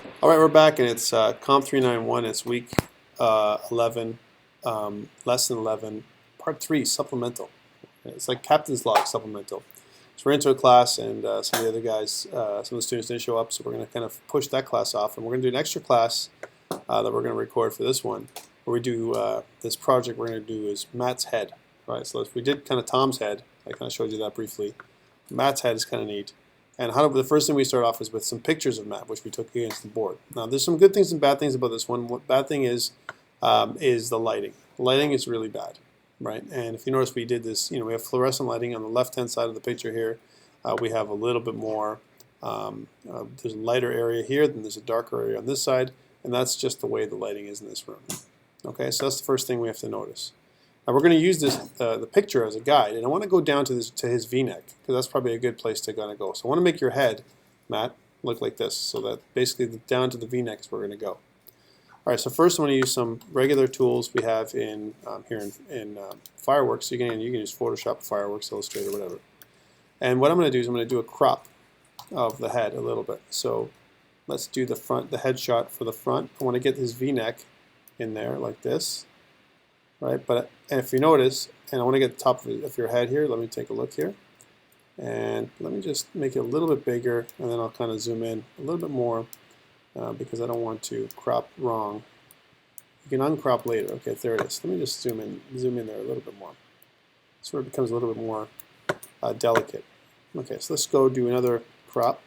All right, we're back, and it's COMP391. It's week 11, lesson 11, part 3, supplemental. It's like Captain's Log supplemental. So we're into a class, and some of the other guys, some of the students didn't show up, so we're going to kind of push that class off, and we're going to do an extra class that we're going to record for this one, where we do this project we're going to do is Matt's head. Right, so we did kind of Tom's head. I kind of showed you that briefly. Matt's head is kind of neat. And the first thing we start off is with some pictures of Matt, which we took against the board. Now, there's some good things and bad things about this one. What bad thing is the lighting. The lighting is really bad, right? And if you notice, we did this. We have fluorescent lighting on the left-hand side of the picture here. We have a little bit more. There's a lighter area here, then there's a darker area on this side, and that's just the way the lighting is in this room. Okay, so that's the first thing we have to notice. Now we're going to use this the picture as a guide, and I want to go down to his V-neck because that's probably a good place to kind of go. So I want to make your head, Matt, look like this, so that basically down to the V-neck is where we're going to go. All right, so first I'm going to use some regular tools we have in here in Fireworks. You can use Photoshop, Fireworks, Illustrator, whatever. And what I'm going to do is I'm going to do a crop of the head a little bit. So let's do the head shot for the front. I want to get his V-neck in there like this. Right, but if you notice, and I want to get the top of your head here, let me take a look here. And let me just make it a little bit bigger, and then I'll kind of zoom in a little bit more because I don't want to crop wrong. You can uncrop later. Okay, there it is. Let me just zoom in there a little bit more. So it becomes a little bit more delicate. Okay, so let's go do another crop.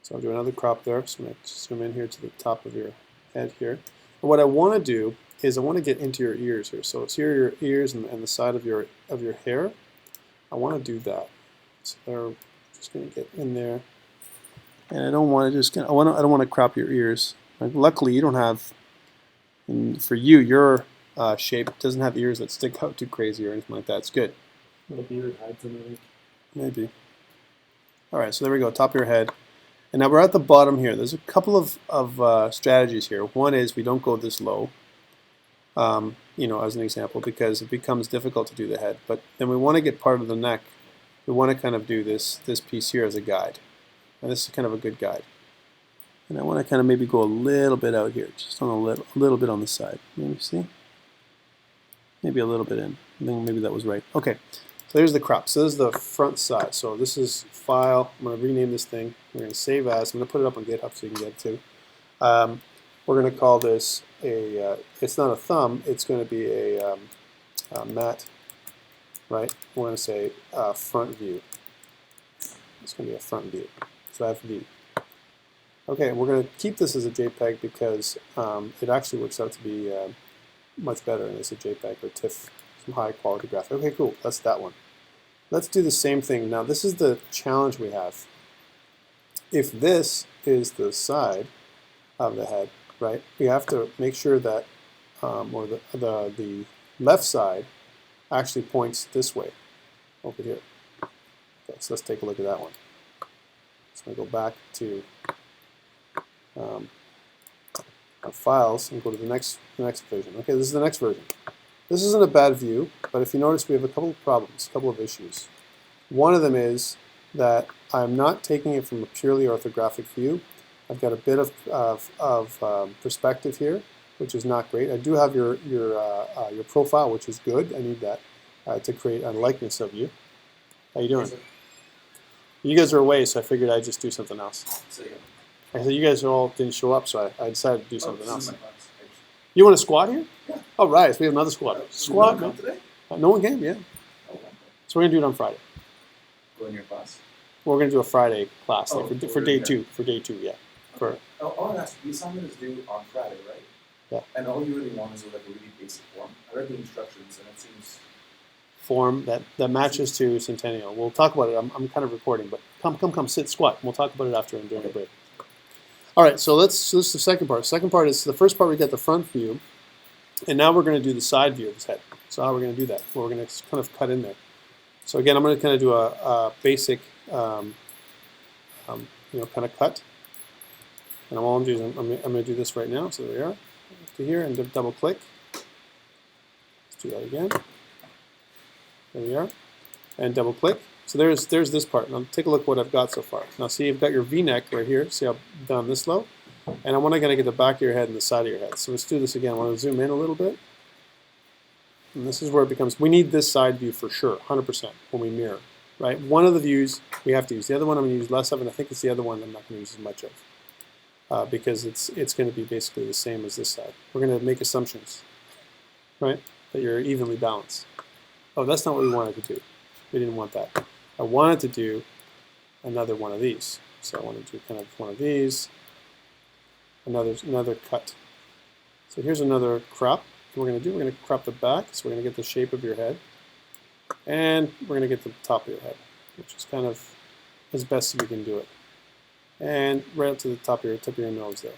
So I'll do another crop there. So I'm going to zoom in here to the top of your head here. And what I want to do is I want to get into your ears here. So it's here, your ears and the side of your hair. I want to do that. So they're just going to get in there, and I don't want to I don't want to crop your ears. Luckily, you don't have. For you, your shape doesn't have ears that stick out too crazy or anything like that. It's good. The beard hides them. Maybe. All right, so there we go. Top of your head. And now we're at the bottom here. There's a couple of strategies here. One is we don't go this low. As an example, because it becomes difficult to do the head. But then we want to get part of the neck. We want to kind of do this piece here as a guide. And this is kind of a good guide. And I want to kind of maybe go a little bit out here, just on a little bit on the side. Maybe see? Maybe a little bit in. I think maybe that was right. Okay, so here's the crop. So this is the front side. So this is File. I'm going to rename this thing. We're going to save as. I'm going to put it up on GitHub so you can get it too. We're going to call this it's not a thumb, it's going to be a matte, right? We're going to say front view. It's going to be a front view. So I have view. Okay, we're going to keep this as a JPEG because it actually works out to be much better as a JPEG or TIFF, some high quality graphic. Okay, cool, that's that one. Let's do the same thing. Now this is the challenge we have. If this is the side of the head, right, we have to make sure that or the left side actually points this way over here. Okay, so let's take a look at that one. So I'm going to go back to our files and go to the next version. Okay, this is the next version. This isn't a bad view, but if you notice, we have a couple of problems, a couple of issues. One of them is that I'm not taking it from a purely orthographic view. I've got a bit of perspective here, which is not great. I do have your profile, which is good. I need that to create a likeness of you. How you doing? You guys are away, so I figured I'd just do something else. I said you guys all didn't show up, so I decided to do something else. You want to squat here? Yeah. Oh, right. So we have another squat. Squat, man. Today? No one came, yeah. So we're going to do it on Friday. Go in your class? We're going to do a Friday class for day here. two. For day 2, yeah. Okay. All that's the assignment is due on Friday, right? Yeah. And all you really want is like a really basic form. I read the instructions and it seems Form that matches to Centennial. We'll talk about it. I'm kind of recording, but come, sit, squat. We'll talk about it after and during the break. All right, so this is the second part. The second part is the first part we got the front view, and now we're going to do the side view of his head. So how we're going to do that? Well, we're going to kind of cut in there. So again, I'm going to kind of do a basic, kind of cut. And all I'm doing is I'm going to do this right now. So there we are, to here, and double click. Let's do that again. There we are, and double click. So there's this part. Now take a look at what I've got so far. Now see, you've got your V-neck right here. See how down this low? And I want to kind of get the back of your head and the side of your head. So let's do this again. I want to zoom in a little bit. And this is where it becomes, we need this side view for sure, 100% when we mirror, right? One of the views we have to use. The other one I'm going to use less of, and I think it's the other one I'm not going to use as much of because it's going to be basically the same as this side. We're going to make assumptions, right, that you're evenly balanced. Oh, that's not what we wanted to do. We didn't want that. I wanted to do another one of these. So I wanted to do kind of one of these, another cut. So here's another crop. What we're going to do, we're going to crop the back, so we're going to get the shape of your head, and we're going to get the top of your head, which is kind of as best as we can do it. And right up to the tip of your nose there,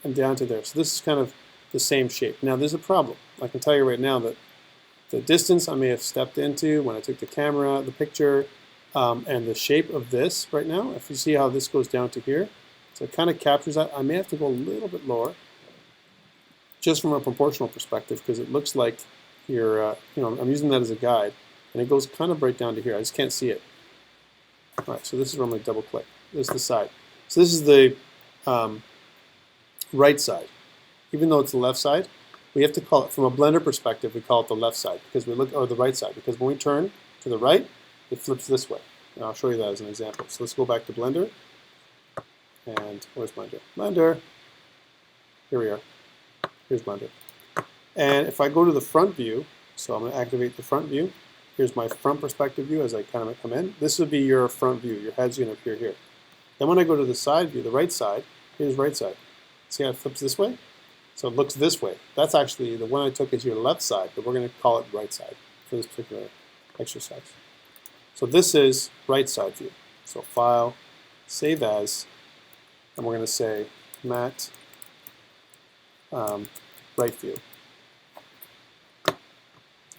and down to there. So this is kind of the same shape. Now there's a problem. I can tell you right now that the distance I may have stepped into when I took the camera, the picture, and the shape of this right now, if you see how this goes down to here, so it kind of captures that. I may have to go a little bit lower, just from a proportional perspective, because it looks like you're, I'm using that as a guide, and it goes kind of right down to here. I just can't see it. All right, so this is where I'm going to double click. This is the side. So this is the right side. Even though it's the left side, we have to call it, from a Blender perspective, we call it the left side, because we look, or the right side, because when we turn to the right, it flips this way. And I'll show you that as an example. So let's go back to Blender. And where's Blender? Blender. Here we are. Here's Blender. And if I go to the front view, so I'm going to activate the front view. Here's my front perspective view as I kind of come in. This would be your front view. Your head's going to appear here. Then when I go to the side view, the right side, here's right side. See how it flips this way? So it looks this way. That's actually, the one I took is your left side, but we're going to call it right side for this particular exercise. So this is right side view. So File, Save As, and we're going to say Matte right view.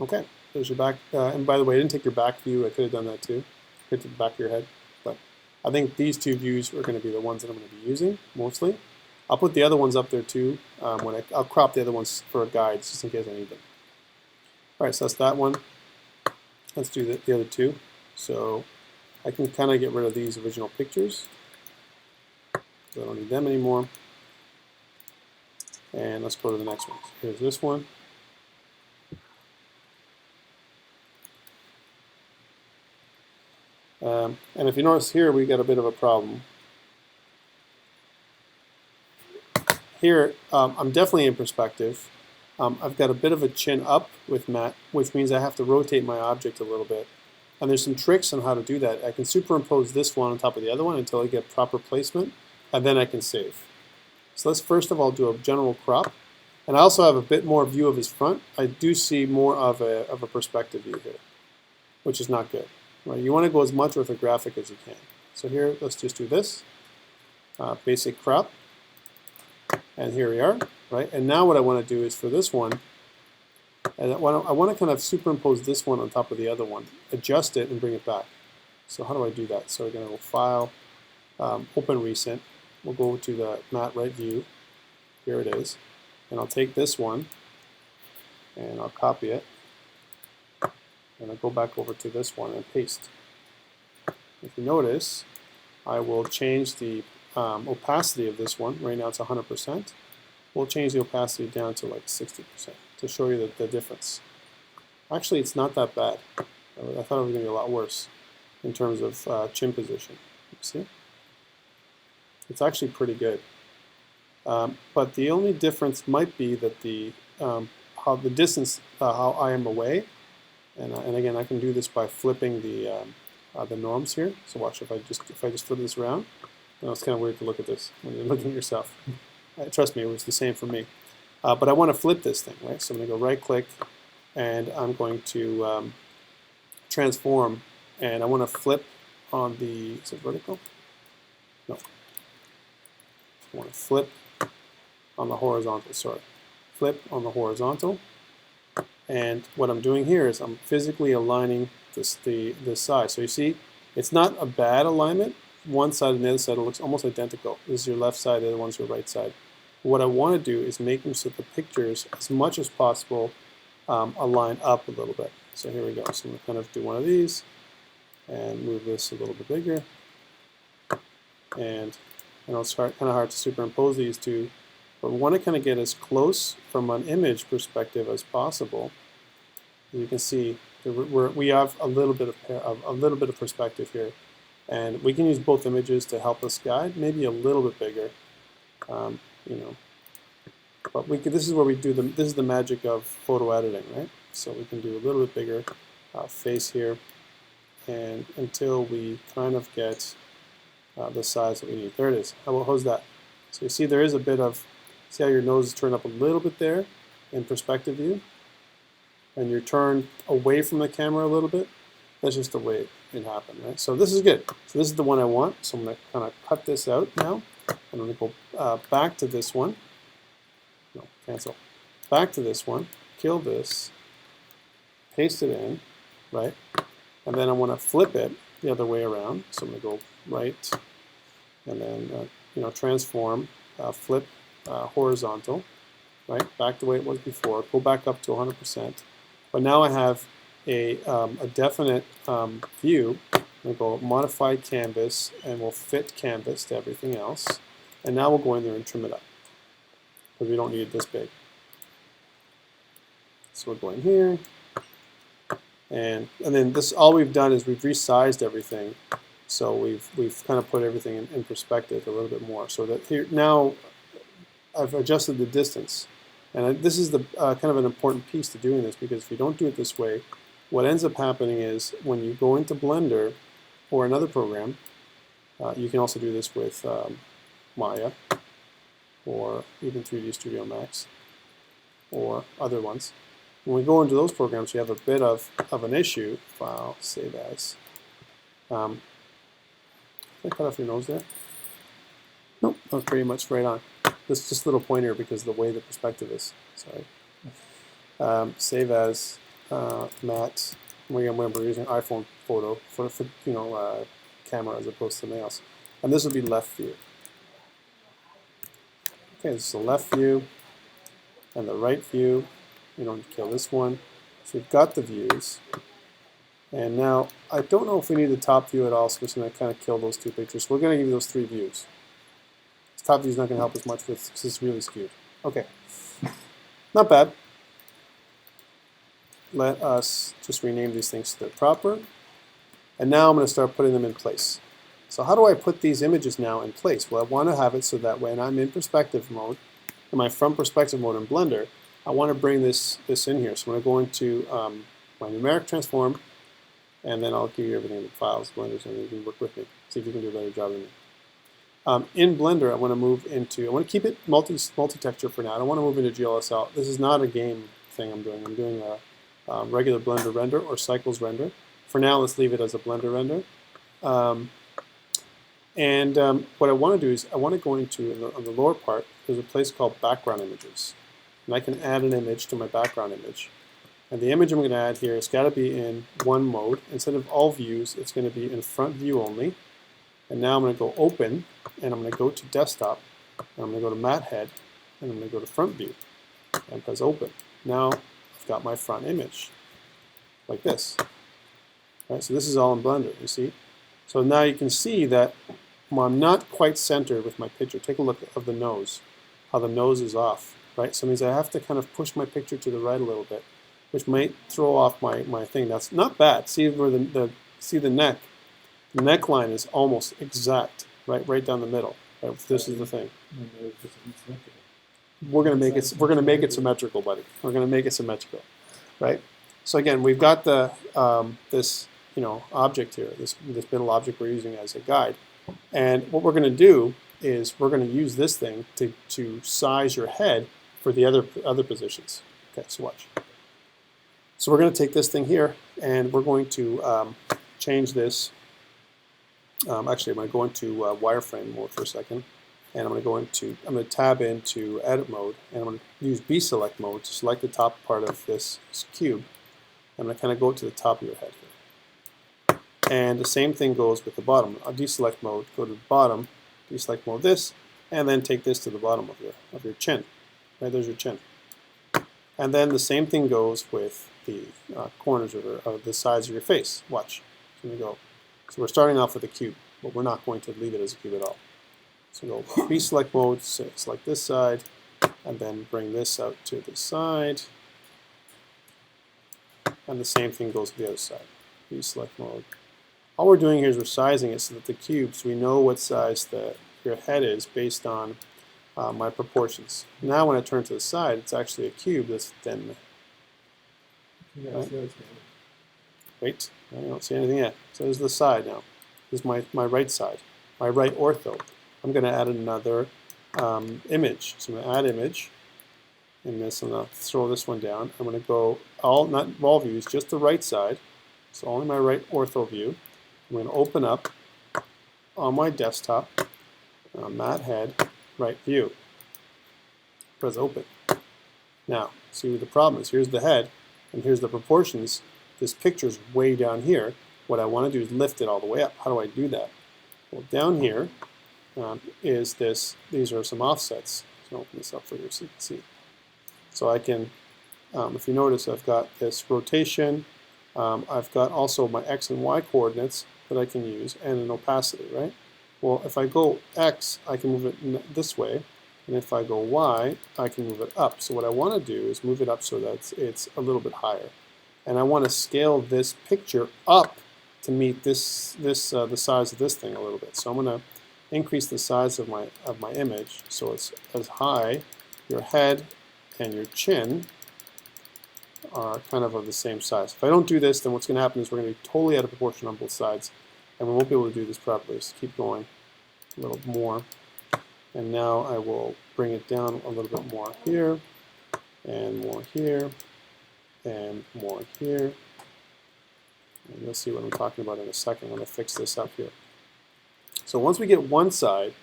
Okay, there's your back. And by the way, I didn't take your back view. I could have done that too. Hit the back of your head. But I think these two views are going to be the ones that I'm going to be using mostly. I'll put the other ones up there too. I'll crop the other ones for a guide just in case I need them. All right, so that's that one. Let's do the other two. So I can kind of get rid of these original pictures. So I don't need them anymore. And let's go to the next one. Here's this one. And if you notice here, we got a bit of a problem. Here, I'm definitely in perspective. I've got a bit of a chin up with matte, which means I have to rotate my object a little bit. And there's some tricks on how to do that. I can superimpose this one on top of the other one until I get proper placement, and then I can save. So let's first of all do a general crop. And I also have a bit more view of his front. I do see more of a perspective view here, which is not good. Right? You want to go as much orthographic as you can. So here, let's just do this. Basic crop. And here we are. Right? And now what I want to do is for this one, and I want to kind of superimpose this one on top of the other one, adjust it and bring it back. So how do I do that? So we're going to go File, Open Recent. We'll go to the matte right view. Here it is. And I'll take this one and I'll copy it. And I'll go back over to this one and paste. If you notice, I will change the opacity of this one. Right now it's 100%. We'll change the opacity down to like 60% to show you the difference. Actually, it's not that bad. I thought it was going to be a lot worse in terms of chin position. See? It's actually pretty good. But the only difference might be that how the distance, how I am away, and again I can do this by flipping the norms here. So watch if I just flip this around. Now it's kind of weird to look at this when you're looking at yourself. Trust me, it was the same for me. But I want to flip this thing, right? So I'm going to go right click, and I'm going to transform, and I want to flip on the, is it vertical? No. I want to flip on the horizontal, sorry. Flip on the horizontal. And what I'm doing here is I'm physically aligning this side. So you see, it's not a bad alignment. One side and the other side, it looks almost identical. This is your left side, the other one's your right side. What I want to do is make them so the pictures, as much as possible, align up a little bit. So here we go. So I'm going to kind of do one of these and move this a little bit bigger. And I know it's kind of hard to superimpose these two, but we want to kind of get as close from an image perspective as possible. You can see we have a little bit of perspective here, and we can use both images to help us guide. Maybe a little bit bigger, you know. But this is where we do this is the magic of photo editing, right? So we can do a little bit bigger face here, and until we kind of get the size that we need. There it is. How's that? So you see there is a bit of, see how your nose is turned up a little bit there in perspective view? And you're turned away from the camera a little bit. That's just the way it happened, right? So this is good. So this is the one I want. So I'm going to kind of cut this out now. I'm going to go back to this one. No, cancel. Back to this one. Kill this. Paste it in, right? And then I want to flip it the other way around. So I'm going to go right, and then transform, flip horizontal, right? Back the way it was before. Go back up to 100%. But now I have a definite view. We'll go modify canvas, and we'll fit canvas to everything else. And now we'll go in there and trim it up, because we don't need it this big. So we'll go in here, and then this, all we've done is we've resized everything. So we've kind of put everything in perspective a little bit more. So that here now I've adjusted the distance. And this is the kind of an important piece to doing this, because if you don't do it this way, what ends up happening is when you go into Blender or another program, you can also do this with Maya or even 3D Studio Max or other ones. When we go into those programs, you have a bit of an issue. File, save as. Did I cut off your nose there? Nope, that was pretty much right on. This just a little pointer because of the way the perspective is. Sorry. Save as matte. We're using iPhone photo for camera as opposed to something else. And this will be left view. Okay, this is the left view and the right view. We don't kill this one. So we've got the views. And now I don't know if we need the top view at all, so we're just going to kind of kill those two pictures. So we're going to give you those three views. Top view is not going to help us much with because it's really skewed. Okay, not bad. Let us just rename these things to their proper. And now I'm going to start putting them in place. So how do I put these images now in place? Well, I want to have it so that when I'm in perspective mode, in my front perspective mode in Blender, I want to bring this in here. So I'm going to go into my numeric transform, and then I'll give you everything in the files, Blender, and you can work with me. See if you can do a better job than me. In Blender, I want to keep it multi-texture for now. I don't want to move into GLSL. This is not a game thing I'm doing. I'm doing a regular Blender render or cycles render. For now, let's leave it as a Blender render. What I want to do is I want to go into, on the lower part, there's a place called background images. And I can add an image to my background image. And the image I'm going to add here has got to be in one mode. Instead of all views, it's going to be in front view only. And now I'm going to go open, and I'm going to go to desktop, and I'm going to go to matte head, and I'm going to go to front view, and press open. Now I've got my front image, like this. Right, so this is all in Blender, you see? So now you can see that I'm not quite centered with my picture. Take a look at the nose, how the nose is off, right? So it means I have to kind of push my picture to the right a little bit, which might throw off my thing. That's not bad. See where see the neck? The neckline is almost exact, right down the middle. Right? This is the thing. We're gonna make it symmetrical, buddy. We're gonna make it symmetrical, right? So again, we've got the this object here, this middle object we're using as a guide, and what we're gonna do is we're gonna use this thing to size your head for the other positions. Okay, so watch. So we're gonna take this thing here, and we're going to change this. Actually, I'm going to go into wireframe mode for a second, and I'm going to tab into edit mode, and I'm going to use B-select mode to select the top part of this cube. I'm going to kind of go to the top of your head here. And the same thing goes with the bottom. I'll deselect mode, go to the bottom, deselect mode this, and then take this to the bottom of your chin. Right, there's your chin. And then the same thing goes with the corners of the sides of your face. Watch. So we go. So we're starting off with a cube, but we're not going to leave it as a cube at all. So go pre-select mode, select this side, and then bring this out to the side. And the same thing goes to the other side. Pre-select mode. All we're doing here is we're sizing it so that the cubes, we know what size your head is based on my proportions. Now when I turn to the side, it's actually a cube that's thin. Right? Wait, I don't see anything yet. So there's the side now. This is my right side, my right ortho. I'm going to add another image. So I'm going to add image in this. I'm going to throw this one down. I'm going to go not all views, just the right side. So only my right ortho view. I'm going to open up on my desktop, matte head, right view. Press open. Now, see what the problem is. Here's the head, and here's the proportions. This picture's way down here. What I want to do is lift it all the way up. How do I do that? Well, down here is this. These are some offsets. I'll open this up for you so you can see. So I can, if you notice, I've got this rotation. I've got also my X and Y coordinates that I can use, and an opacity, right? Well, if I go X, I can move it this way, and if I go Y, I can move it up. So what I want to do is move it up so that it's a little bit higher. And I want to scale this picture up to meet the size of this thing a little bit. So I'm going to increase the size of my image so it's as high. Your head and your chin are kind of the same size. If I don't do this, then what's going to happen is we're going to be totally out of proportion on both sides, and we won't be able to do this properly. So keep going a little more. And now I will bring it down a little bit more here, and more here, and more here. And you'll see what I'm talking about in a second when I fix this up here. So once we get one side,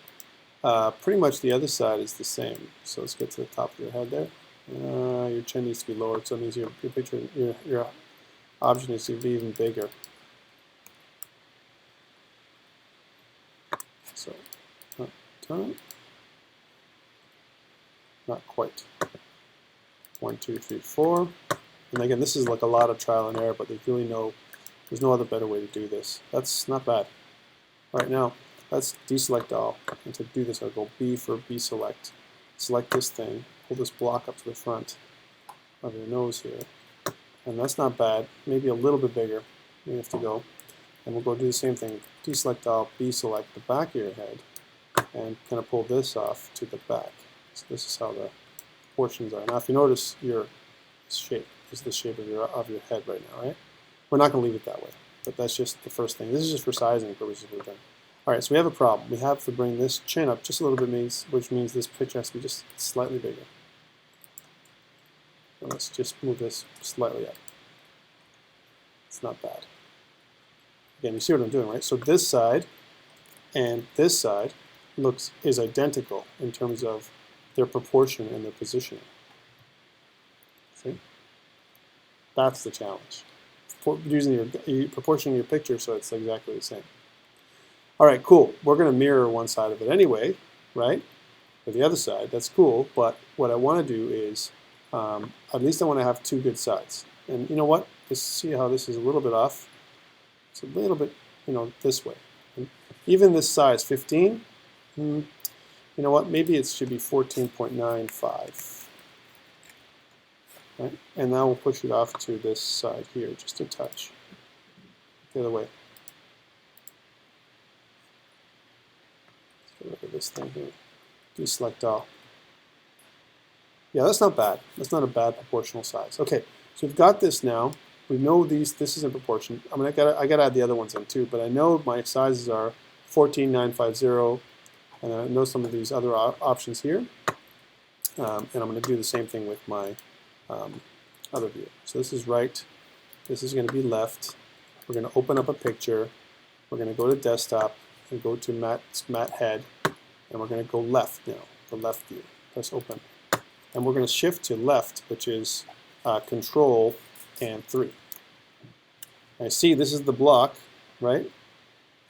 pretty much the other side is the same. So let's get to the top of your head there. Your chin needs to be lowered, so it means your picture, your object needs to be even bigger. So, not quite. 1, 2, 3, 4. And again, this is like a lot of trial and error, but there's no other better way to do this. That's not bad. All right, now let's deselect all. And to do this, I'll go B for B select. Select this thing. Pull this block up to the front of your nose here. And that's not bad. Maybe a little bit bigger. We have to go. And we'll go do the same thing. Deselect all, B select the back of your head, and kind of pull this off to the back. So this is how the proportions are. Now if you notice, your shape is the shape of your head right now, right? We're not going to leave it that way, but that's just the first thing. This is just for sizing purposes we're done. All right, so we have a problem. We have to bring this chin up just a little bit, which means this picture has to be just slightly bigger. And let's just move this slightly up. It's not bad. Again, you see what I'm doing, right? So this side and this side is identical in terms of their proportion and their positioning. See? That's the challenge. Proportioning your picture so it's exactly the same. All right, cool. We're going to mirror one side of it anyway, right? Or the other side. That's cool. But what I want to do is, at least I want to have two good sides. And you know what? Just see how this is a little bit off. It's a little bit, this way. And even this size, 15, you know what? Maybe it should be 14.95. Right? And now we'll push it off to this side here, just a touch. The other way. Let's get rid of this thing here. Deselect all. Yeah, that's not bad. That's not a bad proportional size. Okay, so we've got this now. We know this is in proportion. I gotta add the other ones in too, but I know my sizes are 14.950, and I know some of these other options here. And I'm going to do the same thing with my other view. So this is right. This is going to be left. We're going to open up a picture. We're going to go to desktop and go to matte head, and we're going to go left now, the left view. Press open. And we're going to shift to left, which is Control and 3. I see this is the block, right?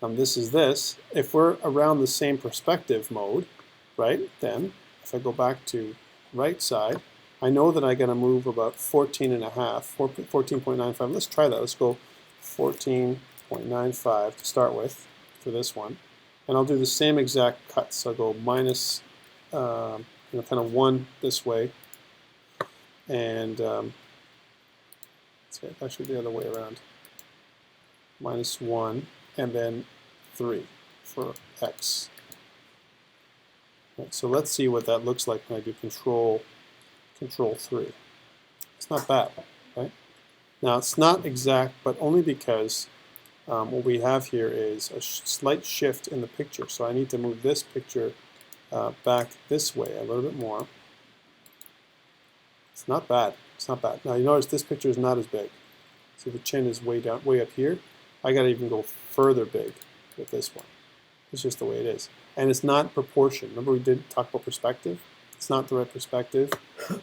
This is this. If we're around the same perspective mode, right, then if I go back to right side, I know that I'm going to move about 14.95. Let's try that. Let's go 14.95 to start with for this one. And I'll do the same exact cut. So I'll go minus, kind of 1 this way. And it's actually the other way around. Minus 1, and then 3 for x. Right, so let's see what that looks like when I do control 3. It's not bad, right? Now it's not exact, but only because what we have here is a slight shift in the picture. So I need to move this picture back this way a little bit more. It's not bad. It's not bad. Now you notice this picture is not as big. See, the chin is way down, way up here. I got to even go further big with this one. It's just the way it is. And it's not proportion. Remember we did talk about perspective? It's not the right perspective.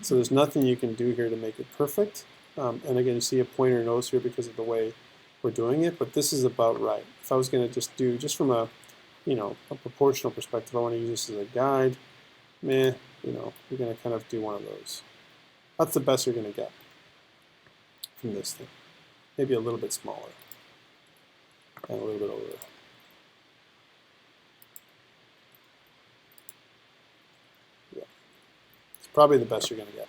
So there's nothing you can do here to make it perfect. And again, you see a pointer nose here because of the way we're doing it, but this is about right. If I was going to just do, just from a, a proportional perspective, I want to use this as a guide, you're going to kind of do one of those. That's the best you're going to get from this thing. Maybe a little bit smaller and a little bit over. Yeah, it's probably the best you're going to get.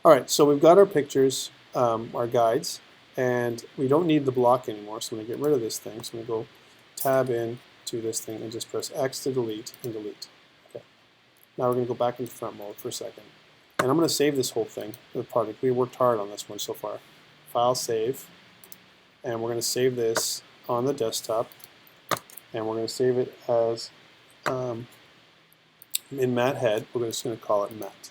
All right, so we've got our pictures, our guides, and we don't need the block anymore, so I'm going to get rid of this thing. So I'm going to go tab in to this thing and just press X to delete and delete. Okay. Now we're going to go back into front mode for a second. And I'm going to save this whole thing, the project. We worked hard on this one so far. File, save, and we're going to save this on the desktop, and we're going to save it as in mat head. We're just going to call it mat.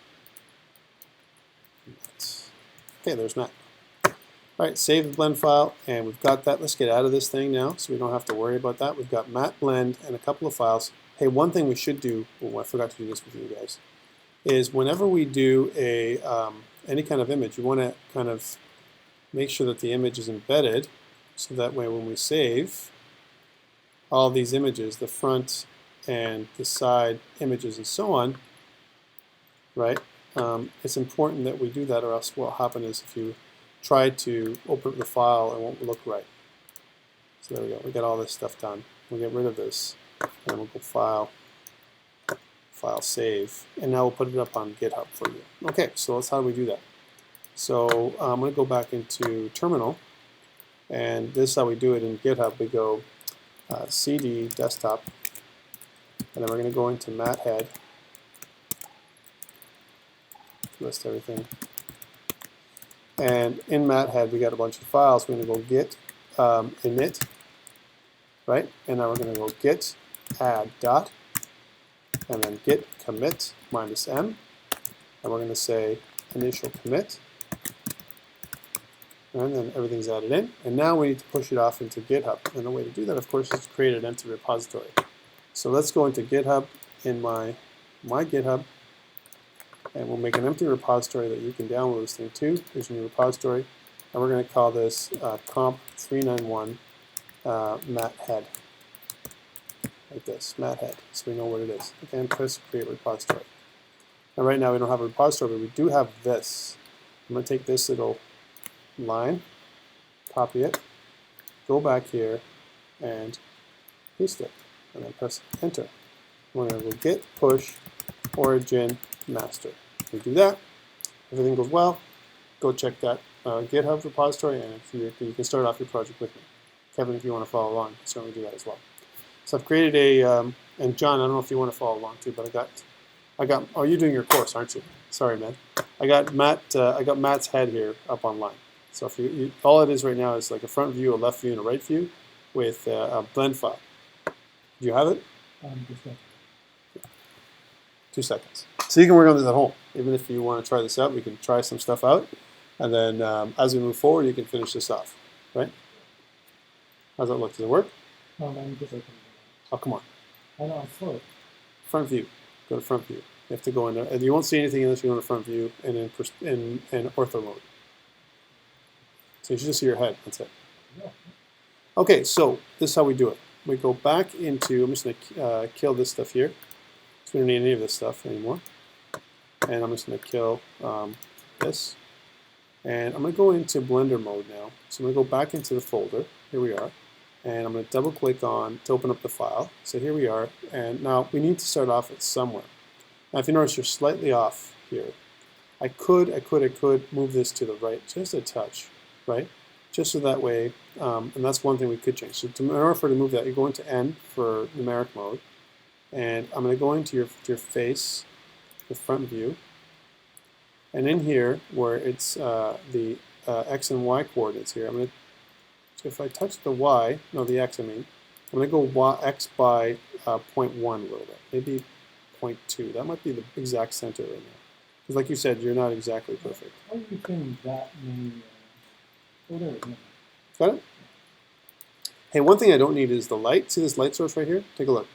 Okay, there's mat. All right, save the blend file, and we've got that. Let's get out of this thing now so we don't have to worry about that. We've got mat blend and a couple of files. Hey, one thing we should do, I forgot to do this with you guys, is whenever we do a any kind of image, you want to kind of make sure that the image is embedded, so that way when we save all these images, the front and the side images and so on, right? It's important that we do that, or else what will happen is if you try to open up the file, it won't look right. So there we go. We got all this stuff done. We'll get rid of this, and we'll go File, File, Save, and now we'll put it up on GitHub for you. Okay, so that's how we do that. So I'm going to go back into Terminal, and this is how we do it in GitHub. We go CD Desktop, and then we're going to go into Mat Head, list everything. And in Mat Head, we got a bunch of files. We're going to go git init, right? And now we're going to go git add dot, and then git commit -m, and we're going to say initial commit, and then everything's added in. And now we need to push it off into GitHub. And the way to do that, of course, is to create an empty repository. So let's go into GitHub in my GitHub, and we'll make an empty repository that you can download this thing to. Here's your new repository, and we're going to call this COMP391 mat head, like this, mat head, so we know what it is. Okay, and press create repository. And right now we don't have a repository, but we do have this. I'm going to take this little line, copy it, go back here, and paste it, and then press enter. We're going to go git push origin master. We do that, everything goes well, go check that GitHub repository, and if you can start off your project with me. Kevin, if you want to follow along, you can certainly do that as well. So I've created a, and John, I don't know if you want to follow along too, but I got, oh, you're doing your course, aren't you? Sorry, man. I got Matt's head here up online. So if you all it is right now is like a front view, a left view, and a right view with a blend file. Do you have it? 2 seconds. So you can work on this at home. Even if you want to try this out, we can try some stuff out. And then as we move forward, you can finish this off, right? How's that look? Does it work? No, let me just open it. Oh, come on. I know, I saw it. Front view. Go to front view. You have to go in there. And you won't see anything unless you go to front view and in ortho mode. So you should just see your head. That's it. Yeah. Okay, so this is how we do it. We go back into, I'm just going to kill this stuff here. So we don't need any of this stuff anymore. And I'm just going to kill this. And I'm going to go into Blender mode now. So I'm going to go back into the folder. Here we are. and I'm going to double click on to open up the file. So here we are, and now we need to start off at somewhere. Now if you notice you're slightly off here, I could move this to the right just a touch, right? Just so that way, and that's one thing we could change. So in order for to move that, you're going to N for numeric mode, and I'm going to go into your face, the front view, and in here where it's the X and Y coordinates here, I'm going to, so if I touch the Y, no the X I mean, I'm going to go y, X by 0.1 a little bit, maybe 0.2. That might be the exact center right now. Because like you said, you're not exactly perfect. How do you think that may, oh, there we go. Got it? Hey, one thing I don't need is the light. See this light source right here? Take a look.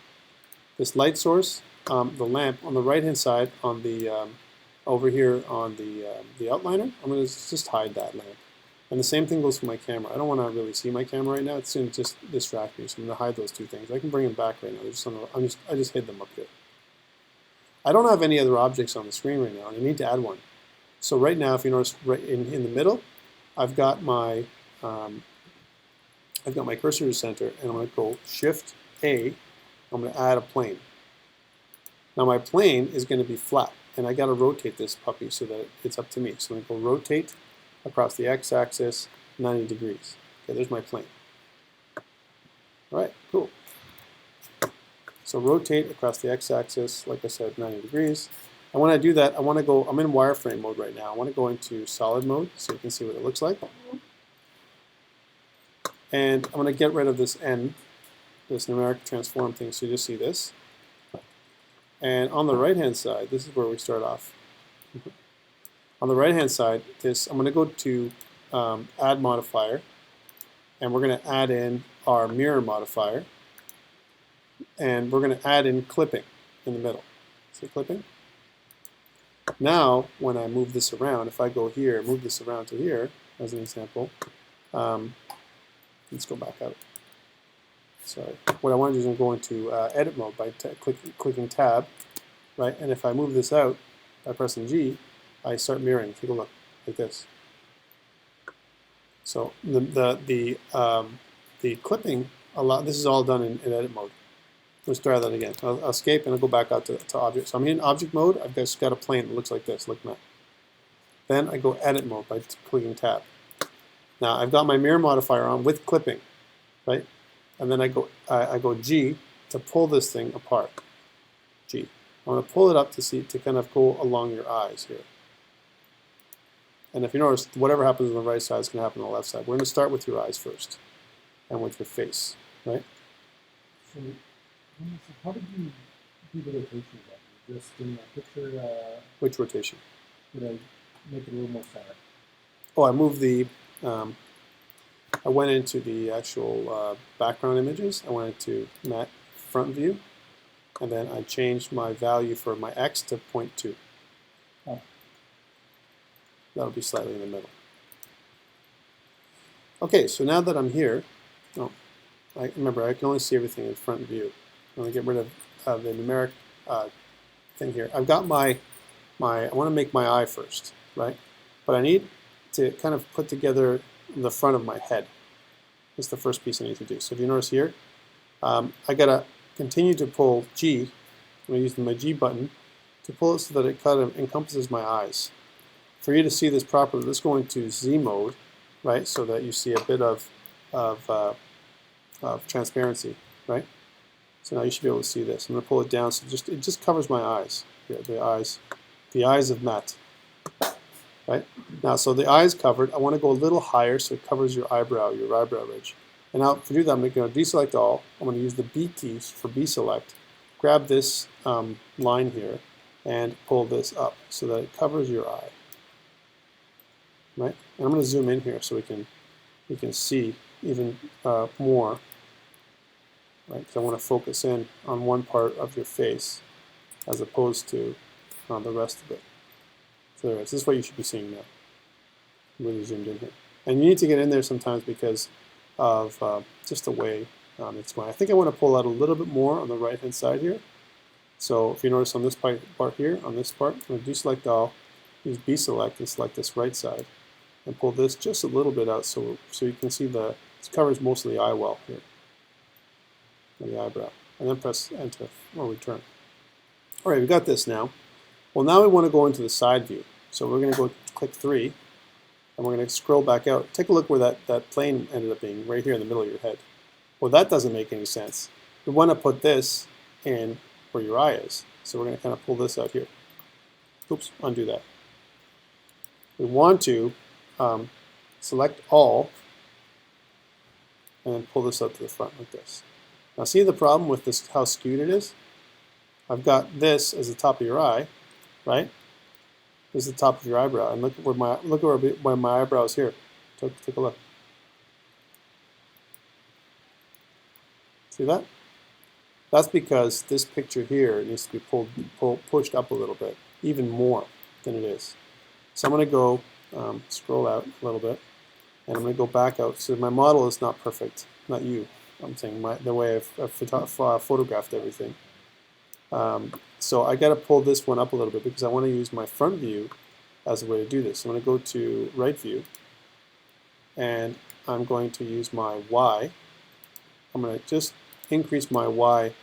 This light source, the lamp on the right-hand side, on the over here on the outliner, I'm going to just hide that lamp. And the same thing goes for my camera. I don't want to really see my camera right now. It's going to just distract me, so I'm going to hide those two things. I can bring them back right now. They're just on the, I just hid them up here. I don't have any other objects on the screen right now, and I need to add one. So right now, if you notice, right in the middle, I've got my cursor to center, and I'm going to go Shift A. I'm going to add a plane. Now my plane is going to be flat, and I got to rotate this puppy so that it's up to me. So I'm going to go rotate across the x-axis 90 degrees. Okay, there's my plane. All right, cool. So rotate across the x-axis, like I said, 90 degrees. And when I do that, I want to go, I'm in wireframe mode right now. I want to go into solid mode so you can see what it looks like. And I'm going to get rid of this N, this numeric transform thing, so you just see this. And on the right-hand side, this is where we start off. On the right-hand side, I'm going to go to Add Modifier, and we're going to add in our mirror modifier, and we're going to add in clipping in the middle. See clipping? Now, when I move this around, if I go here, move this around to here, as an example, let's go back out. Sorry. What I want to do is I'm going to edit mode by clicking Tab, right? And if I move this out by pressing G, I start mirroring. Take a look, like this. So the clipping, this is all done in edit mode. Let's try that again. I'll escape and I'll go back out to object. So I'm in object mode. I've just got a plane that looks like this. Look at that. Then I go edit mode by clicking Tab. Now I've got my mirror modifier on with clipping, right? And then I go G to pull this thing apart. G. I want to pull it up to kind of go along your eyes here. And if you notice, whatever happens on the right side is going to happen on the left side. We're going to start with your eyes first, and with your face, right? So how did you do the rotation of that? Just in a picture, Which rotation? would I make it a little more flat? Oh, I moved the, I went into the actual background images. I went into matte front view, and then I changed my value for my X to 0.2. Oh. That'll be slightly in the middle. Okay, so now that I'm here, remember I can only see everything in front view. I'm going to get rid of the numeric thing here. I've got I want to make my eye first, right? But I need to kind of put together the front of my head. That's the first piece I need to do. So if you notice here, I got to continue to pull G. I'm going to use my G button to pull it so that it kind of encompasses my eyes. For you to see this properly, let's go into Z mode, right? So that you see a bit of transparency, right? So now you should be able to see this. I'm going to pull it down so it just covers my eyes. Here, the eyes of Matt. Right? Now, so the eye is covered. I want to go a little higher so it covers your eyebrow ridge. And now to do that, I'm going to deselect all. I'm going to use the B keys for B-select. Grab this line here and pull this up so that it covers your eye. Right? And I'm going to zoom in here so we can see even more. Right? Because I want to focus in on one part of your face as opposed to on the rest of it. So there it is. This is what you should be seeing now. I'm really zoomed in here. And you need to get in there sometimes because of just the way it's going. I think I want to pull out a little bit more on the right-hand side here. So if you notice on this part here, on this part, I'm going to deselect all, use B-select and select this right side, and pull this just a little bit out so you can see it covers most of the eye well here. of the eyebrow, and then press enter or return. All right, we got this now. Well, now we want to go into the side view. So we're going to go click 3, and we're going to scroll back out. Take a look where that plane ended up being, right here in the middle of your head. Well, that doesn't make any sense. We want to put this in where your eye is. So we're going to kind of pull this out here. Oops, undo that. We want to select all and then pull this up to the front like this. Now see the problem with this, how skewed it is? I've got this as the top of your eye, right? This is the top of your eyebrow, and look at where my eyebrow is here. Take a look. See that? That's because this picture here needs to be pushed up a little bit, even more than it is. So I'm going to go scroll out a little bit, and I'm going to go back out. So my model is not perfect, not you. I'm saying the way I've photographed everything. So I got to pull this one up a little bit because I want to use my front view as a way to do this. So I'm going to go to right view, and I'm going to use my Y. I'm going to just increase my Y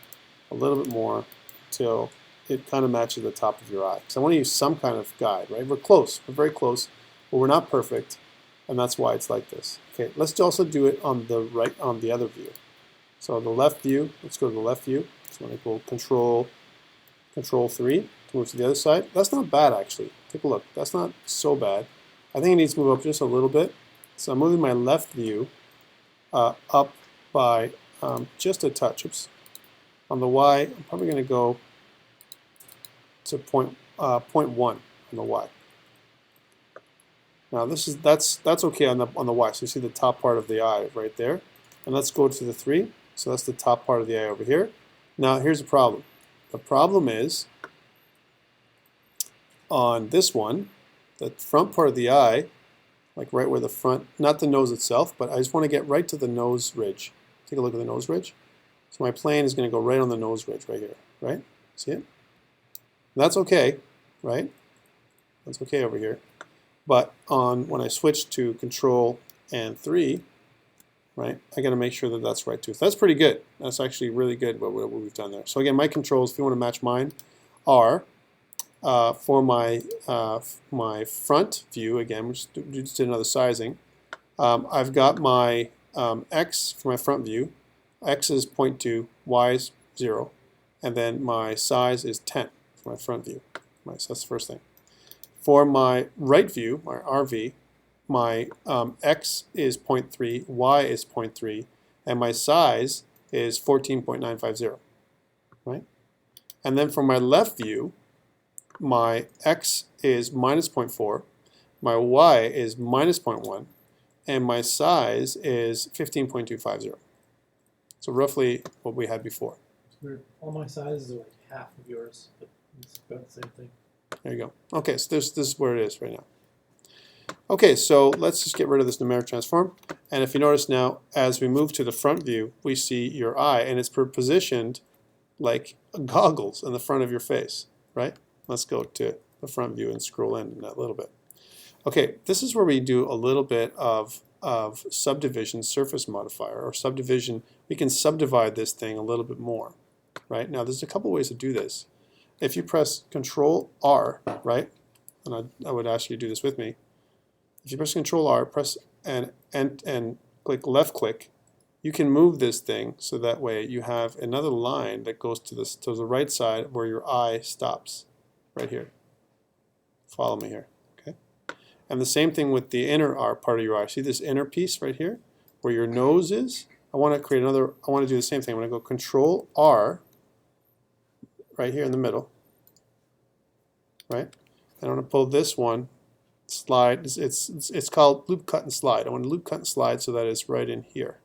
a little bit more till it kind of matches the top of your eye. So I want to use some kind of guide, right? We're close, we're very close, but we're not perfect, and that's why it's like this. Okay, let's also do it on the right, on the other view. So the left view, let's go to the left view. So I'm going to go Control 3 to move to the other side. That's not bad actually. Take a look. That's not so bad. I think it needs to move up just a little bit. So I'm moving my left view up by just a touch. Oops. On the Y, I'm probably going to go to 0.1 on the Y. Now that's okay on the Y. So you see the top part of the eye right there. And let's go to the 3. So that's the top part of the eye over here. Now here's the problem. The problem is on this one, the front part of the eye, like right where the front, not the nose itself, but I just want to get right to the nose ridge. Take a look at the nose ridge. So my plane is going to go right on the nose ridge right here, right? See it? And that's okay, right? That's okay over here. But when I switch to Control and 3, right, I got to make sure that that's right too. So that's pretty good. That's actually really good what we've done there. So again, my controls, if you want to match mine, are for my my front view, again, we just did another sizing. I've got my X for my front view. X is 0.2, Y is 0, and then my size is 10 for my front view. So that's the first thing. For my right view, my RV, my X is 0.3, Y is 0.3, and my size is 14.950, right? And then for my left view, my X is minus 0.4, my Y is minus 0.1, and my size is 15.250. So roughly what we had before. All my sizes are like half of yours, but it's about the same thing. There you go. Okay, so this is where it is right now. Okay, so let's just get rid of this numeric transform. And if you notice now, as we move to the front view, we see your eye, and it's positioned like goggles in the front of your face, right? Let's go to the front view and scroll in a little bit. Okay, this is where we do a little bit of subdivision surface modifier, or subdivision. We can subdivide this thing a little bit more, right? Now, there's a couple ways to do this. If you press Control R, right, and I would ask you to do this with me. If you press Control R, press and click left click, you can move this thing so that way you have another line that goes to the right side where your eye stops, right here. Follow me here, okay? And the same thing with the inner R part of your eye. See this inner piece right here, where your nose is? I want to create another. I want to do the same thing. I'm going to go Control R, right here in the middle, right? And I'm going to pull this one. Slide. It's called loop, cut, and slide. I want to loop, cut, and slide so that it's right in here,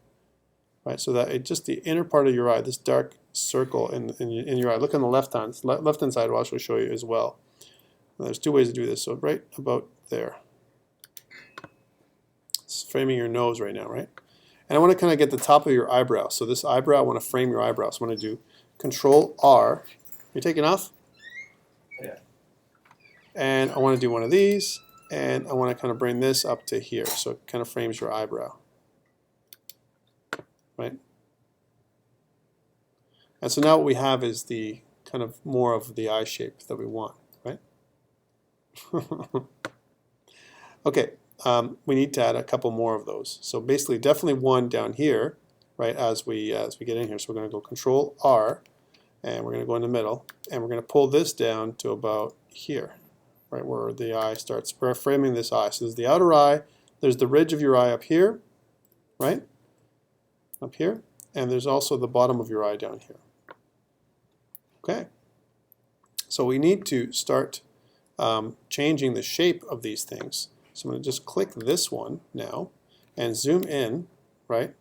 right? So that it just the inner part of your eye, this dark circle in your eye. Look on the left hand side. I'll also show you as well. And there's two ways to do this. So right about there. It's framing your nose right now, right? And I want to kind of get the top of your eyebrow. So this eyebrow, I want to frame your eyebrow. So I'm going to do Control R. You're taking off? Yeah. And I want to do one of these. And I want to kind of bring this up to here, so it kind of frames your eyebrow, right? And so now what we have is the kind of more of the eye shape that we want, right? Okay, we need to add a couple more of those. So basically, definitely one down here, right? As we get in here, so we're going to go Control R, and we're going to go in the middle, and we're going to pull this down to about here, right where the eye starts. We're framing this eye. So there's the outer eye. There's the ridge of your eye up here, right? Up here, and there's also the bottom of your eye down here. Okay, so we need to start changing the shape of these things. So I'm going to just click this one now and zoom in, right?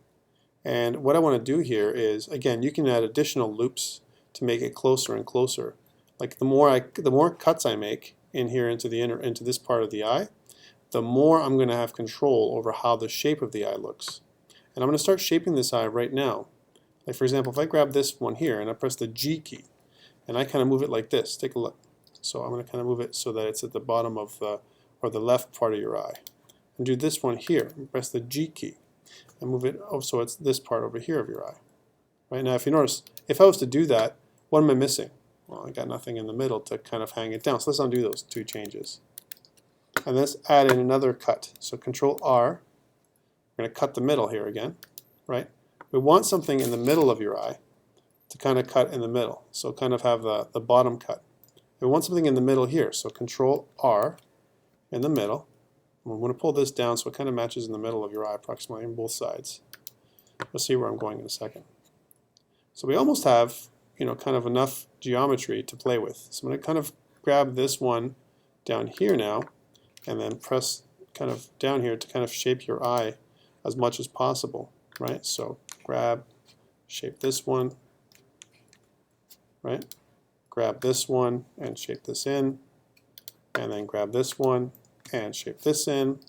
And what I want to do here is, again, you can add additional loops to make it closer and closer. Like the more cuts I make in here into this part of the eye, the more I'm going to have control over how the shape of the eye looks. And I'm going to start shaping this eye right now. Like for example, if I grab this one here and I press the G key, and I kind of move it like this. Take a look. So I'm going to kind of move it so that it's at the bottom of the, or the left part of your eye. And do this one here. And press the G key. And move it so it's this part over here of your eye. Right now, if you notice, if I was to do that, what am I missing? Well, I got nothing in the middle to kind of hang it down. So let's undo those two changes. And let's add in another cut. So Control R. We're going to cut the middle here again. Right? We want something in the middle of your eye to kind of cut in the middle. So kind of have the bottom cut. We want something in the middle here. So Control R in the middle. I'm going to pull this down so it kind of matches in the middle of your eye approximately on both sides. We'll see where I'm going in a second. So we almost have, you know, kind of enough geometry to play with. So I'm going to kind of grab this one down here now and then press kind of down here to kind of shape your eye as much as possible, right? So grab, shape this one, right? Grab this one and shape this in, and then grab this one and shape this in.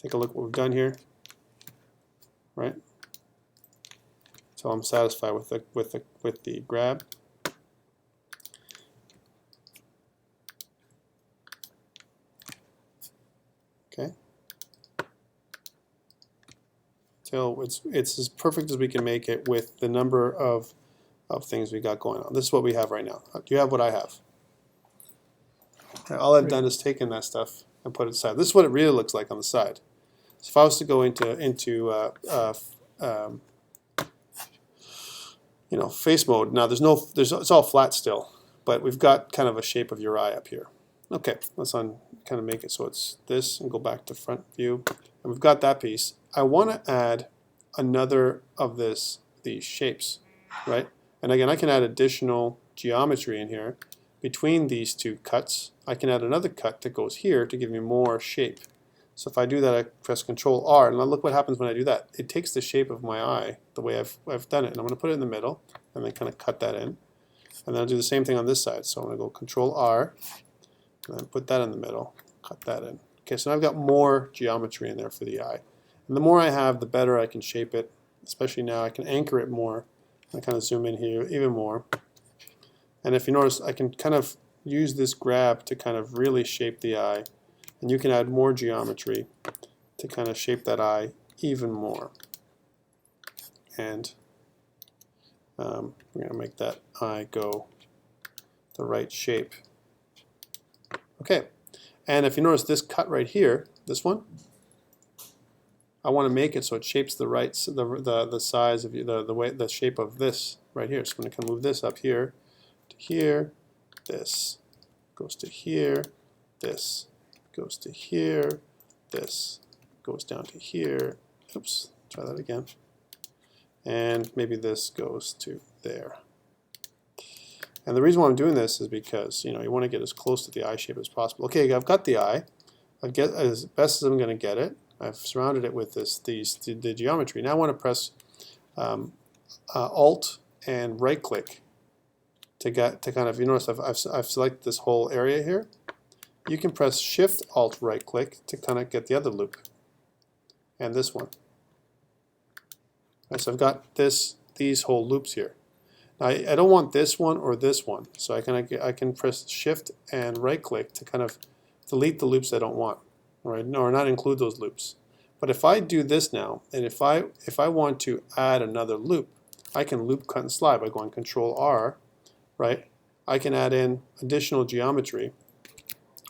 Take a look at what we've done here, right? So I'm satisfied with the grab. Okay. So it's as perfect as we can make it with the number of things we got going on. This is what we have right now. Do you have what I have? Okay, all I've done is taken that stuff and put it aside. This is what it really looks like on the side. So if I was to go into you know, face mode, now it's all flat still, but we've got kind of a shape of your eye up here. Okay, let's kind of make it so it's this and go back to front view, and we've got that piece. I want to add another of these shapes, right? And again, I can add additional geometry in here between these two cuts. I can add another cut that goes here to give me more shape. So if I do that, I press Control R, and now look what happens when I do that. It takes the shape of my eye the way I've done it, and I'm going to put it in the middle, and then kind of cut that in. And then I'll do the same thing on this side. So I'm going to go Control R, and then put that in the middle, cut that in. Okay, so now I've got more geometry in there for the eye. And the more I have, the better I can shape it, especially now I can anchor it more. I kind of zoom in here even more. And if you notice, I can kind of use this grab to kind of really shape the eye. And you can add more geometry to kind of shape that eye even more. And we're going to make that eye go the right shape. Okay, and if you notice this cut right here, this one, I want to make it so it shapes the right, the size of the shape of this right here. So I'm going to move this up here to here. This goes to here. This goes to here. This goes down to here. Oops, try that again. And maybe this goes to there. And the reason why I'm doing this is because you want to get as close to the eye shape as possible. Okay, I've got the eye. I've get as best as I'm going to get it. I've surrounded it with the geometry. Now I want to press Alt and right click to kind of, you notice I've selected this whole area here. You can press Shift Alt right click to kind of get the other loop and this one. Right, so I've got these whole loops here. Now I don't want this one or this one, so I can press Shift and right click to kind of delete the loops I don't want. Right, or not include those loops. But if I do this now, and if I want to add another loop, I can loop, cut, and slide by going Control R, right? I can add in additional geometry,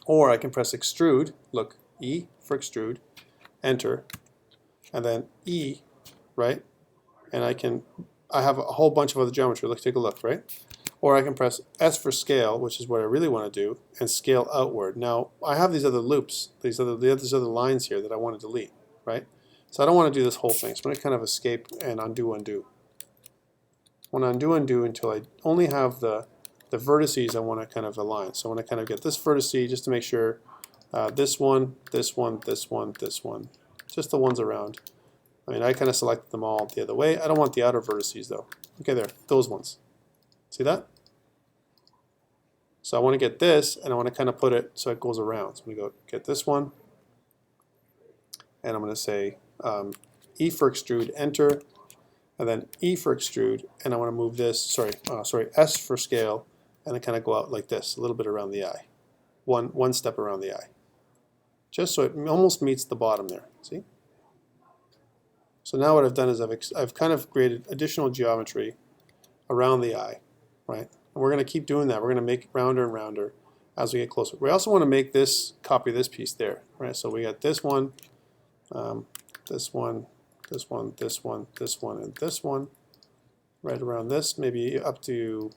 or I can press Extrude, look, E for Extrude, Enter, and then E, right? And I have a whole bunch of other geometry. Let's take a look, right? Or I can press S for Scale, which is what I really want to do, and scale outward. Now, I have these other loops, these other lines here that I want to delete, right? So I don't want to do this whole thing. So I'm going to kind of escape and undo. I want to undo until I only have the vertices I want to kind of align. So I want to kind of get this vertice just to make sure this one, this one, this one, this one, just the ones around. I mean, I kind of selected them all the other way. I don't want the outer vertices though. Okay, there, those ones. See that? So I want to get this, and I want to kind of put it so it goes around. So I'm going to go get this one, and I'm going to say E for Extrude, Enter, and then E for Extrude, and I want to move this, S for Scale, and I kind of go out like this, a little bit around the eye. One step around the eye. Just so it almost meets the bottom there, see? So now what I've done is I've kind of created additional geometry around the eye, right? And we're going to keep doing that. We're going to make it rounder and rounder as we get closer. We also want to make this, copy this piece there, right? So we got this one, this one, this one, this one, this one, and this one, right around this, maybe up to,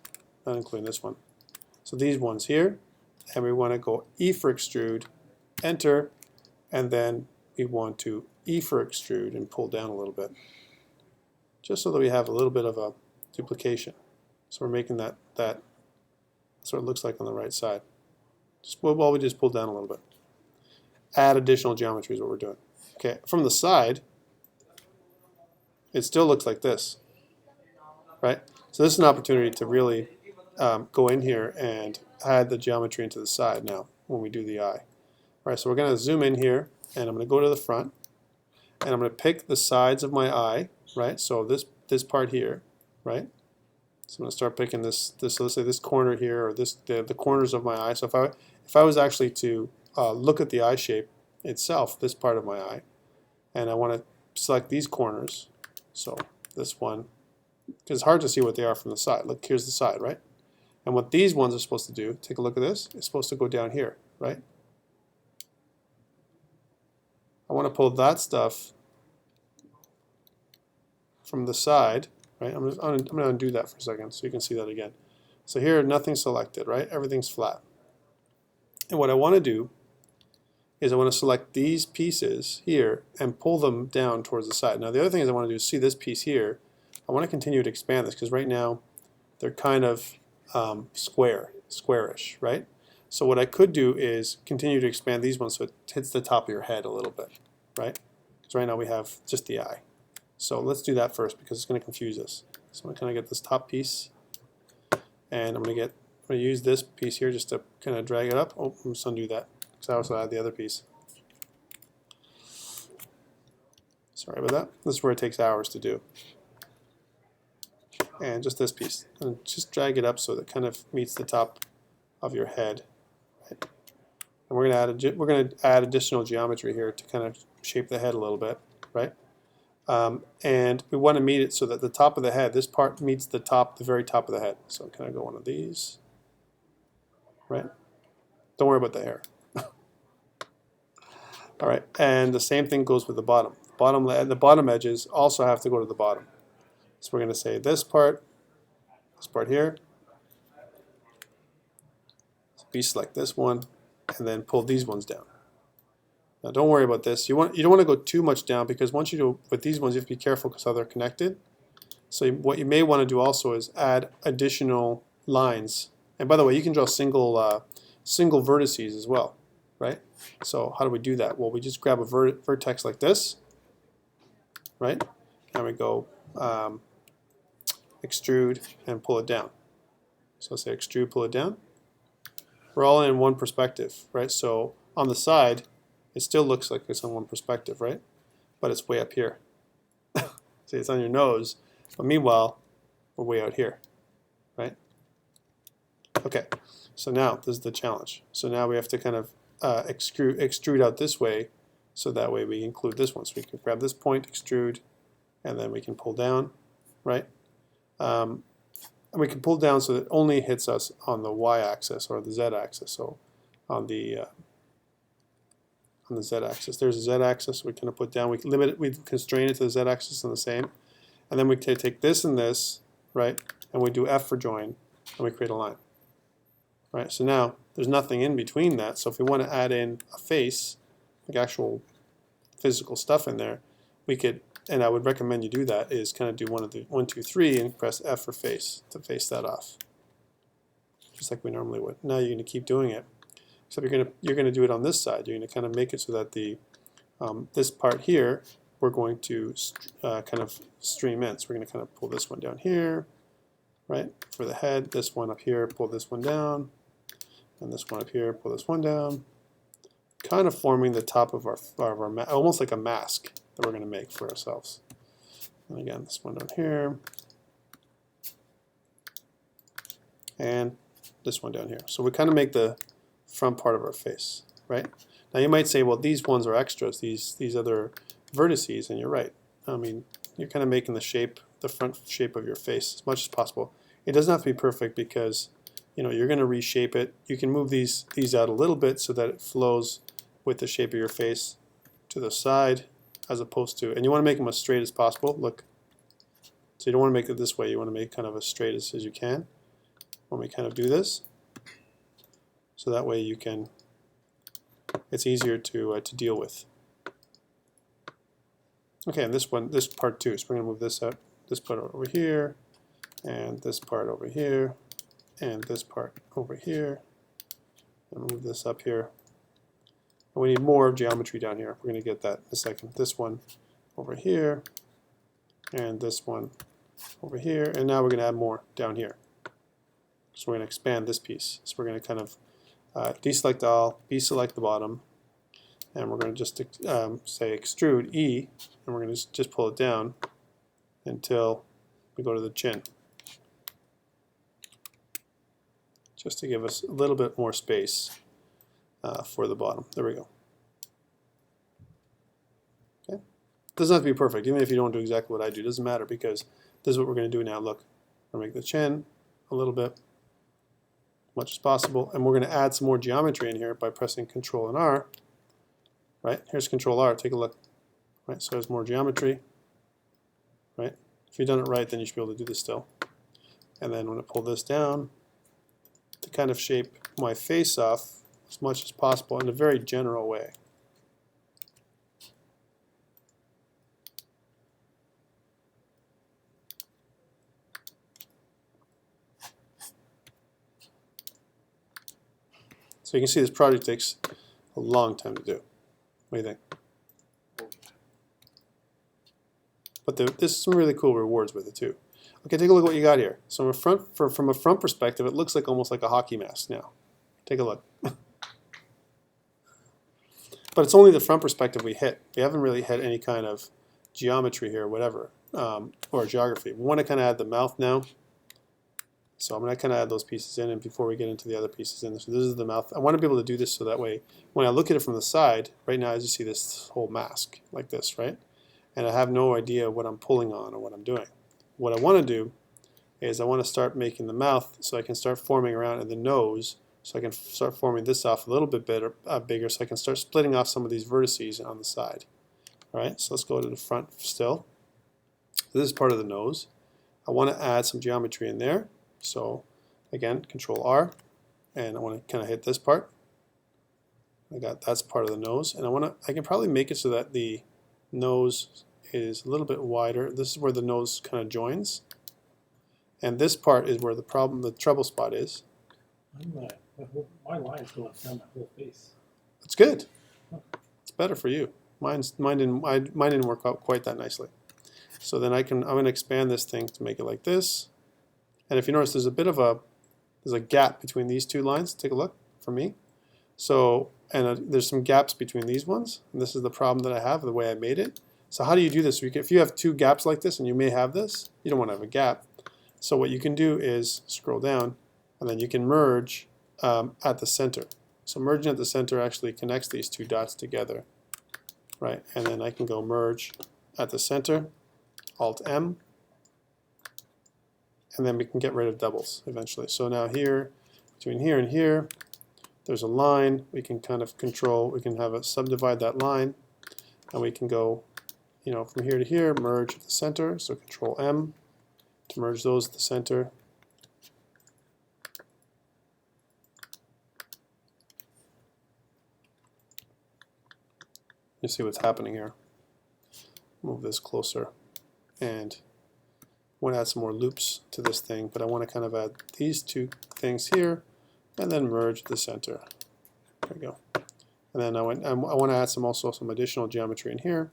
not including this one. So these ones here, and we want to go E for Extrude, Enter, and then we want to E for Extrude and pull down a little bit, just so that we have a little bit of a duplication. So we're making that that's what it looks like on the right side. Well, we just pull down a little bit. Add additional geometry is what we're doing. Okay, from the side, it still looks like this, right? So this is an opportunity to really go in here and add the geometry into the side now when we do the eye. All right, so we're going to zoom in here, and I'm going to go to the front, and I'm going to pick the sides of my eye, right? So this part here, right? So I'm going to start picking this. So let's say this corner here, or the corners of my eye. So if I was actually to look at the eye shape itself, this part of my eye, and I want to select these corners. So this one, because it's hard to see what they are from the side. Look, here's the side, right? And what these ones are supposed to do, take a look at this, it's supposed to go down here, right? I want to pull that stuff from the side, right? I'm going to undo that for a second so you can see that again. So here, nothing's selected, right? Everything's flat. And what I want to do is I want to select these pieces here and pull them down towards the side. Now the other thing is I want to do is see this piece here. I want to continue to expand this because right now they're kind of squarish, right? So what I could do is continue to expand these ones so it hits the top of your head a little bit, right? Because right now we have just the eye. So let's do that first because it's going to confuse us. So I'm going to get this top piece, and I'm going to use this piece here just to kind of drag it up. Oh, I'm just going to undo that because I also had the other piece. Sorry about that. This is where it takes hours to do. And just this piece, and just drag it up so that it kind of meets the top of your head. Right? And we're going to add additional geometry here to kind of shape the head a little bit, right? And we want to meet it so that the top of the head, this part meets the very top of the head. So can I go one of these? Right? Don't worry about the hair. All right, and the same thing goes with the bottom. The bottom edges also have to go to the bottom. So we're going to say this part here. So we select this one, and then pull these ones down. Now don't worry about this. You don't want to go too much down because once you do with these ones, you have to be careful because how they're connected. So what you may want to do also is add additional lines. And by the way, you can draw single vertices as well, right? So how do we do that? Well, we just grab a vertex like this, right? And we go extrude and pull it down. So let's say extrude, pull it down. We're all in one perspective, right? So on the side, it still looks like it's on one perspective, right? But it's way up here. See, it's on your nose, but meanwhile, we're way out here, right? Okay, so now this is the challenge. So now we have to kind of extrude out this way, so that way we include this one. So we can grab this point, extrude, and then we can pull down, right? And we can pull down so that it only hits us on the y-axis or the z-axis. So on the z-axis, there's a z-axis. We kind of put down. We can limit it. We constrain it to the z-axis and the same. And then we can take this and this, right? And we do F for join, and we create a line. Right. So now there's nothing in between that. So if we want to add in a face, like actual physical stuff in there, we could. And I would recommend you do that, is kind of do 1, 2, 3 and press F for face to face that off. Just like we normally would. Now you're going to keep doing it. Except you're going to do it on this side. You're going to kind of make it so that the this part here, we're going to kind of stream in. So we're going to kind of pull this one down here, right, for the head. This one up here, pull this one down. And this one up here, pull this one down. Kind of forming the top of our almost like a mask that we're going to make for ourselves. And again, this one down here. And this one down here. So we kind of make the front part of our face, right? Now you might say, well, these ones are extras, these other vertices, and you're right. I mean, you're kind of making the shape, the front shape of your face as much as possible. It doesn't have to be perfect because, you know, you're going to reshape it. You can move these out a little bit so that it flows with the shape of your face to the side, as opposed to, and you want to make them as straight as possible. Look, so you don't want to make it this way. You want to make kind of as straight as you can when we kind of do this. So that way you can, it's easier to deal with. Okay, and this part too. So we're going to move this up, this part over here, and this part over here, and this part over here, and move this up here. And we need more geometry down here. We're going to get that in a second. This one over here, and this one over here, and now we're going to add more down here. So we're going to expand this piece. So we're going to kind of deselect all, deselect the bottom, and we're going to just say extrude E, and we're going to just pull it down until we go to the chin, just to give us a little bit more space for the bottom. There we go. Okay, it doesn't have to be perfect. Even if you don't do exactly what I do, it doesn't matter, because this is what we're going to do now. Look, we're going to make the chin a little bit, much as possible, and we're going to add some more geometry in here by pressing Control and R. Right, here's Control R. Take a look. Right, so there's more geometry. Right, if you've done it right, then you should be able to do this still. And then I'm going to pull this down to kind of shape my face off as much as possible in a very general way. So you can see this project takes a long time to do. What do you think? But there's some really cool rewards with it too. Okay, take a look at what you got here. So from a front perspective, it looks like almost like a hockey mask now. Take a look. But it's only the front perspective we hit. We haven't really hit any kind of geometry here, or whatever, or geography. We want to kind of add the mouth now. So I'm going to kind of add those pieces in, and before we get into the other pieces in. So this is the mouth. I want to be able to do this so that way, when I look at it from the side, right now I just see this whole mask like this, right? And I have no idea what I'm pulling on or what I'm doing. What I want to do is I want to start making the mouth so I can start forming around in the nose, so I can start forming this off a little bit bigger, so I can start splitting off some of these vertices on the side. All right, so let's go to the front still. This is part of the nose. I want to add some geometry in there. So again, Control R, and I want to kind of hit this part. That's part of the nose, and I can probably make it so that the nose is a little bit wider. This is where the nose kind of joins, and this part is where the trouble spot is. My line's going down my whole face. It's good. It's better for you. Mine didn't work out quite that nicely. So then I'm going to expand this thing to make it like this. And if you notice, there's a gap between these two lines. Take a look for me. So, and there's some gaps between these ones. And this is the problem that I have, the way I made it. So how do you do this? If you have two gaps like this, and you may have this, you don't want to have a gap. So what you can do is scroll down, and then you can merge at the center. So merging at the center actually connects these two dots together, right? And then I can go merge at the center, Alt-M, and then we can get rid of doubles eventually. So now here, between here and here, there's a line. We can kind of control, we can have it subdivide that line, and we can go, you know, from here to here, merge at the center. So Control M to merge those at the center. You see what's happening here. Move this closer, and I want to add some more loops to this thing, but I want to kind of add these two things here, and then merge the center. There we go. And then I want to add some additional geometry in here.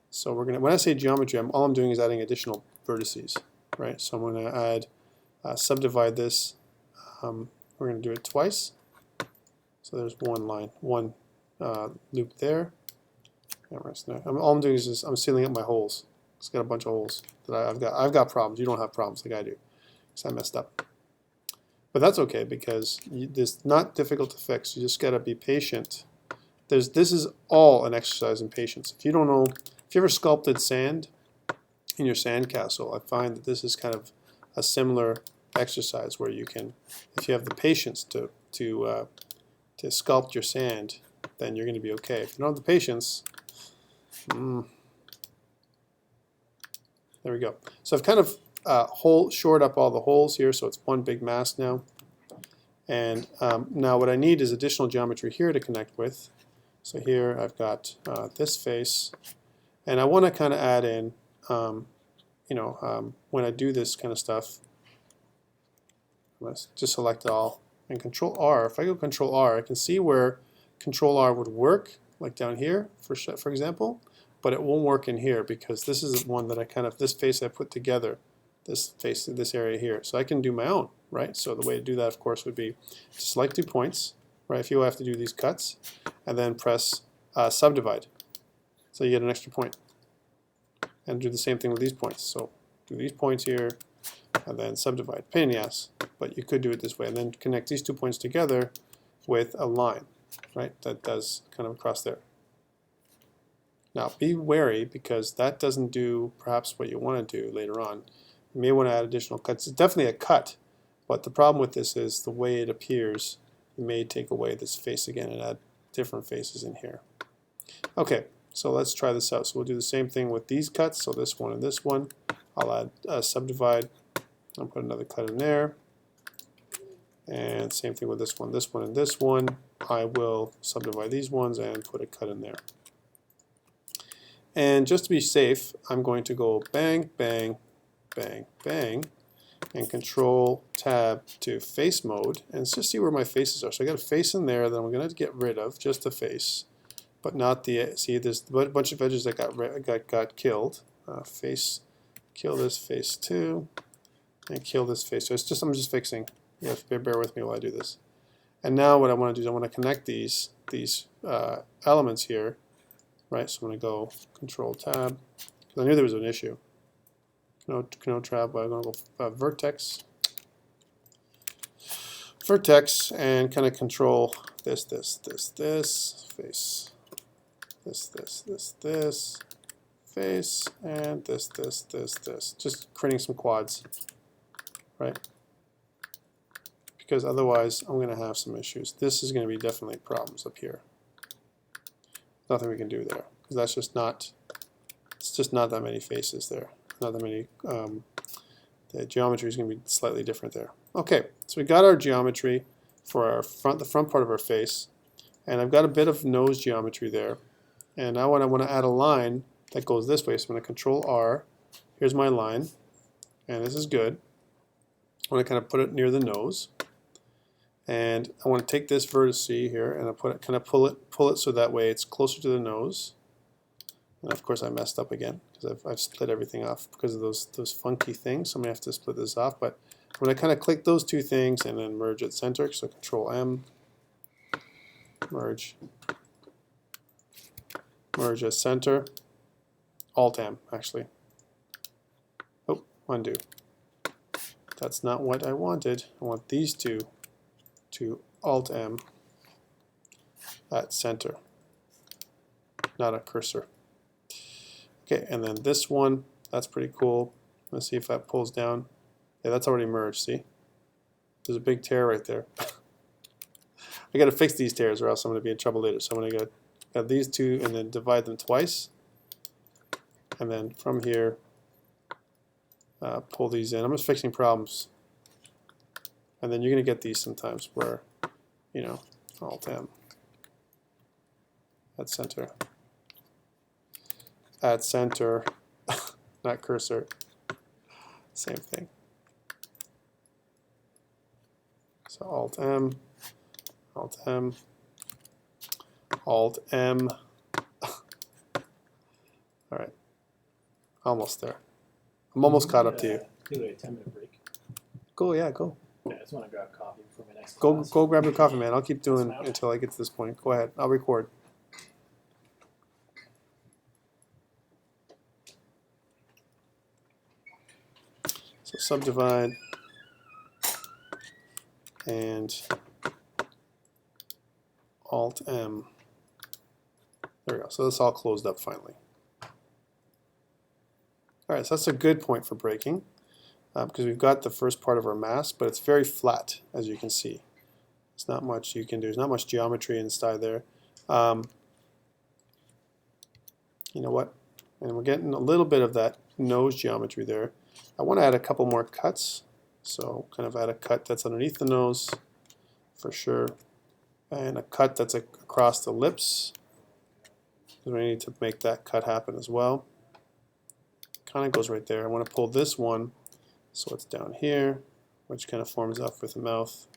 So we're gonna, when I say geometry, all I'm doing is adding additional vertices, right? So I'm going to add subdivide this. We're going to do it twice. So there's one line, one loop there. All I'm doing is I'm sealing up my holes. It's got a bunch of holes that I've got problems. You don't have problems like I do, because I messed up. But that's okay, because it's not difficult to fix. You just got to be patient. This is all an exercise in patience. If you don't know, if you ever sculpted sand in your sandcastle, I find that this is kind of a similar exercise where you can, if you have the patience to sculpt your sand, then you're going to be okay. If you don't have the patience, there we go. So I've kind of shored up all the holes here, so it's one big mass now. And now what I need is additional geometry here to connect with. So here I've got this face, and I want to kind of add in, when I do this kind of stuff, let's just select all and Control R. If I go Control R, I can see where Control R would work, like down here, for example. But it won't work in here, because this is one that I kind of, this face I put together, this face, this area here. So I can do my own, right? So the way to do that, of course, would be to select 2 points, right? If you have to do these cuts, and then press subdivide. So you get an extra point. And do the same thing with these points. So do these points here, and then subdivide. Pain in the ass, but you could do it this way, and then connect these 2 points together with a line, right? That does kind of across there. Now be wary, because that doesn't do perhaps what you want to do later on. You may want to add additional cuts. It's definitely a cut, but the problem with this is the way it appears. You may take away this face again and add different faces in here. Okay, so let's try this out. So we'll do the same thing with these cuts. So this one and this one. I'll add subdivide. I'll put another cut in there. And same thing with this one, and this one. I will subdivide these ones and put a cut in there. And just to be safe, I'm going to go bang, bang, bang, bang, and Control Tab to face mode, and let's just see where my faces are. So I got a face in there that I'm going to get rid of, just the face, but not the. See, there's a bunch of edges that got killed. Face, kill this face too, and kill this face. So it's just, I'm just fixing. You have to bear with me while I do this. And now what I want to do is I want to connect these elements here. Right, so I'm going to go Control Tab, because I knew there was an issue. Control Tab, I'm going to go Vertex, and kind of control this, face, this, face, and this. Just creating some quads, right? Because otherwise I'm going to have some issues. This is going to be definitely problems up here. Nothing we can do there, because that's just not, it's just not that many faces there. Not that many, the geometry is going to be slightly different there. Okay, so we got our geometry for our the front part of our face, and I've got a bit of nose geometry there. And now when I want to add a line that goes this way, so I'm going to Control R. Here's my line, and this is good. I want to kind of put it near the nose. And I want to take this vertex here, and I kind of pull it so that way it's closer to the nose. And of course I messed up again, because I've split everything off because of those funky things. So I'm going to have to split this off. But I'm going to kind of click those 2 things and then merge at center. So Control M, merge at center, Alt M actually. Oh, undo. That's not what I wanted. I want these two to Alt M at center, not a cursor. Okay, and then this one, that's pretty cool. Let's see if that pulls down. Yeah, that's already merged, see? There's a big tear right there. I gotta fix these tears or else I'm gonna be in trouble later. So I'm gonna go have these two and then divide them twice. And then from here, pull these in. I'm just fixing problems. And then you're gonna get these sometimes where, you know, Alt-M. At center. At center, not cursor. Same thing. So Alt-M, Alt-M, Alt-M. All right, almost there. I'm almost caught up to you. Give it a 10-minute break. Go, yeah, go. Yeah, I just want to grab coffee before my next Go, class. go grab your coffee, man. I'll keep doing That's fine. until I get to this point. Go ahead. I'll record. So subdivide and Alt-M. There we go. So that's all closed up finally. All right, so that's a good point for breaking because we've got the first part of our mask, but it's very flat, as you can see. There's not much you can do. There's not much geometry inside there. You know what? And we're getting a little bit of that nose geometry there. I want to add a couple more cuts. So kind of add a cut that's underneath the nose for sure. And a cut that's across the lips. We need to make that cut happen as well. Kind of goes right there. I want to pull this one so it's down here, which kind of forms up with the mouth.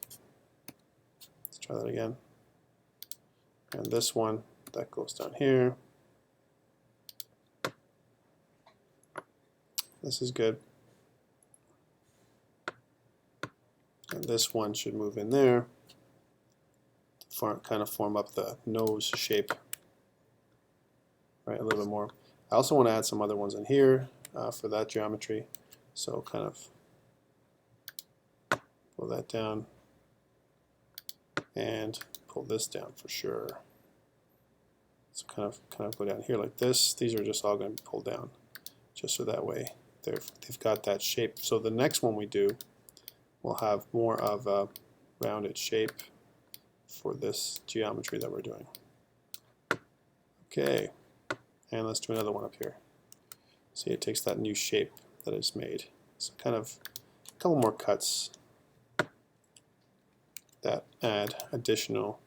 Let's try that again. And this one, that goes down here. This is good. And this one should move in there to kind of form up the nose shape. Right, a little bit more. I also want to add some other ones in here for that geometry. So kind of pull that down and pull this down for sure. So kind of go down here like this. These are just all going to be pulled down, just so that way they've got that shape. So the next one we do, we'll have more of a rounded shape for this geometry that we're doing. Okay, and let's do another one up here. See, it takes that new shape that it's made. So kind of a couple more cuts that add additional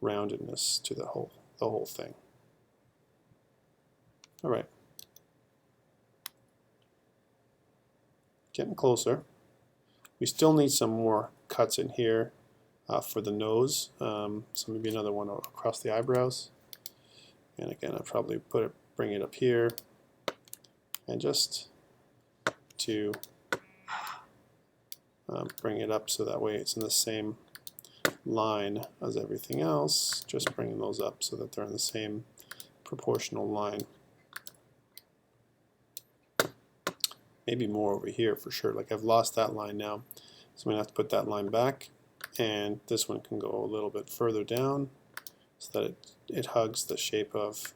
roundedness to the whole thing. All right, getting closer. We still need some more cuts in here for the nose. So maybe another one across the eyebrows. And again, I'll probably bring it up here, and just to bring it up so that way it's in the same line as everything else. Just bringing those up so that they're in the same proportional line. Maybe more over here for sure. Like I've lost that line now, so I'm gonna have to put that line back, and this one can go a little bit further down so that it hugs the shape of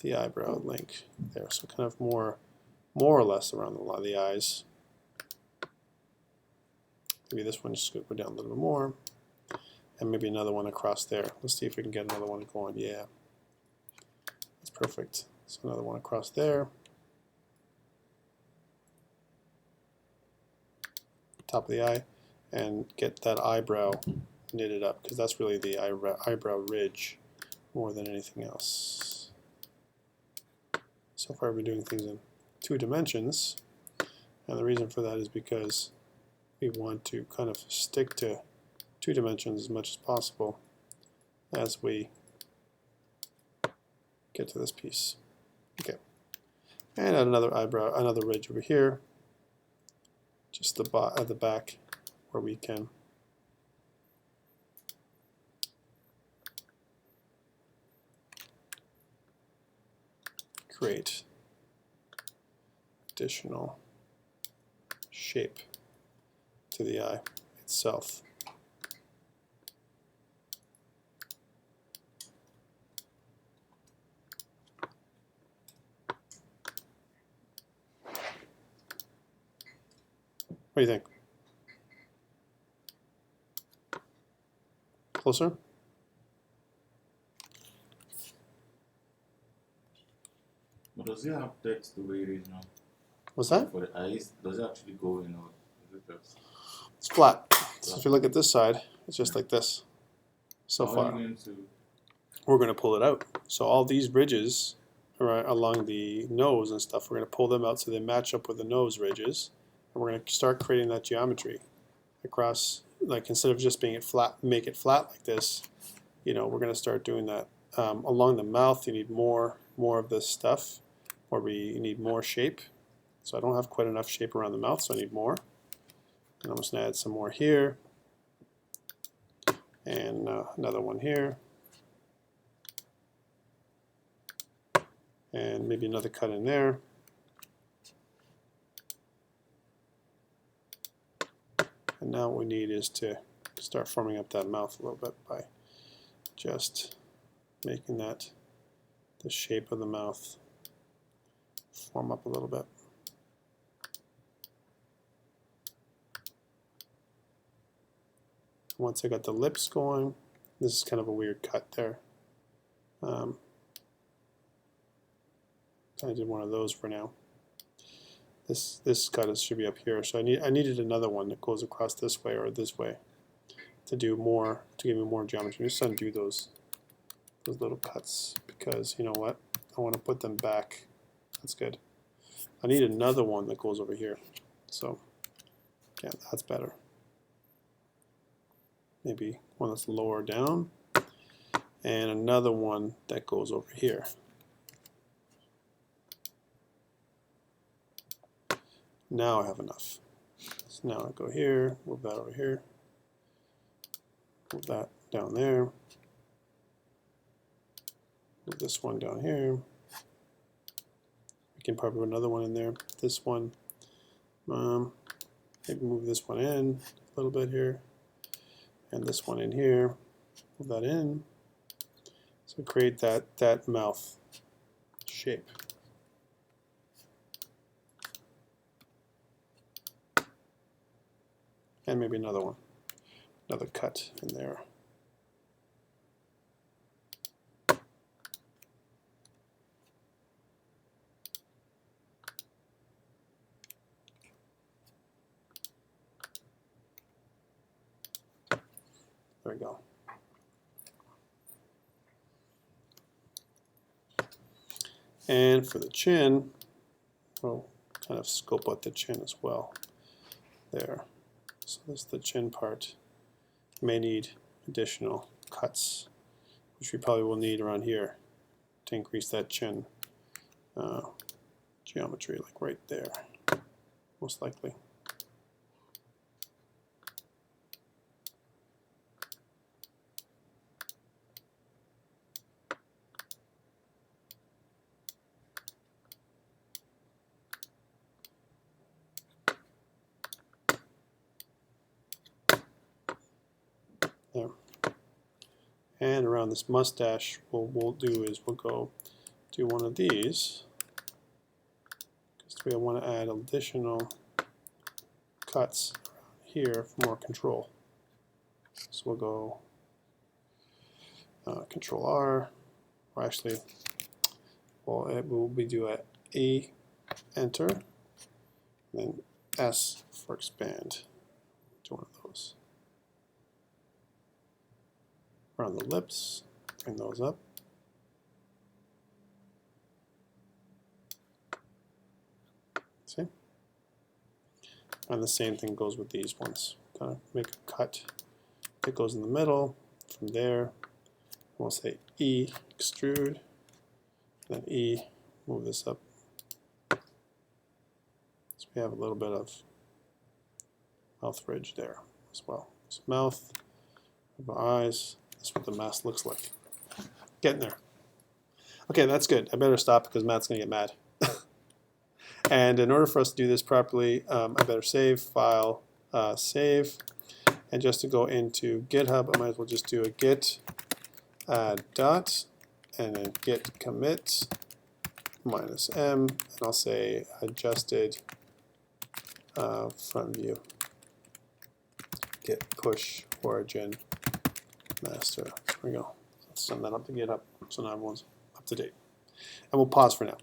the eyebrow link there. So kind of more or less around the eyes. Maybe this one just go down a little bit more, and maybe another one across there. Let's see if we can get another one going. Yeah, that's perfect. So another one across there. Top of the eye, and get that eyebrow knitted up, because that's really the eyebrow ridge more than anything else. So far we're doing things in 2 dimensions, and the reason for that is because we want to kind of stick to 2 dimensions as much as possible as we get to this piece. Okay, and add another eyebrow, another ridge over here, just at the back where we can create additional shape to the eye itself. What do you think? Closer? But does it have text the way it is now? What's that? For the eyes, does it actually go in or is it just? It's flat. So if you look at this side, it's just like this so How are far. you going to? We're going to pull it out. So all these ridges right along the nose and stuff, we're going to pull them out so they match up with the nose ridges. And we're going to start creating that geometry across, like instead of just being it flat, make it flat like this, you know, we're going to start doing that. Along the mouth, you need more of this stuff, or you need more shape. So I don't have quite enough shape around the mouth, so I need more. And I'm just going to add some more here, and another one here, and maybe another cut in there. And now what we need is to start forming up that mouth a little bit by just making that the shape of the mouth form up a little bit. Once I got the lips going, this is kind of a weird cut there. I did one of those for now. This cut should be up here, so I needed another one that goes across this way or this way to do more, to give me more geometry. Just undo those little cuts because you know what? I want to put them back. That's good. I need another one that goes over here. So yeah, that's better. Maybe one that's lower down, and another one that goes over here. Now I have enough. So now I go here, move that over here, move that down there, move this one down here. We can probably put another one in there. This one, maybe move this one in a little bit here, and this one in here. Move that in. So create that mouth shape. And maybe another one, another cut in there. There we go. And for the chin, we'll kind of scope out the chin as well. There. So this is the chin part. May need additional cuts, which we probably will need around here to increase that chin geometry, like right there, most likely. There. And around this mustache, what we'll do is we'll go do one of these, because we want to add additional cuts here for more control. So we'll go Control R, or actually, well, it will be do a enter, and then S for expand. Do one of those. Around the lips, bring those up. See? And the same thing goes with these ones. Kind of make a cut that goes in the middle. From there, we'll say E, extrude, then E, move this up. So we have a little bit of mouth ridge there as well. So mouth, our eyes. That's what the mask looks like. Getting there. Okay, that's good. I better stop because Matt's going to get mad. And in order for us to do this properly, I better save, file, save. And just to go into GitHub, I might as well just do a git dot, and then git commit -m, and I'll say adjusted front view. Git push origin master. There we go. Let's send that up to GitHub so now everyone's up to date. And we'll pause for now.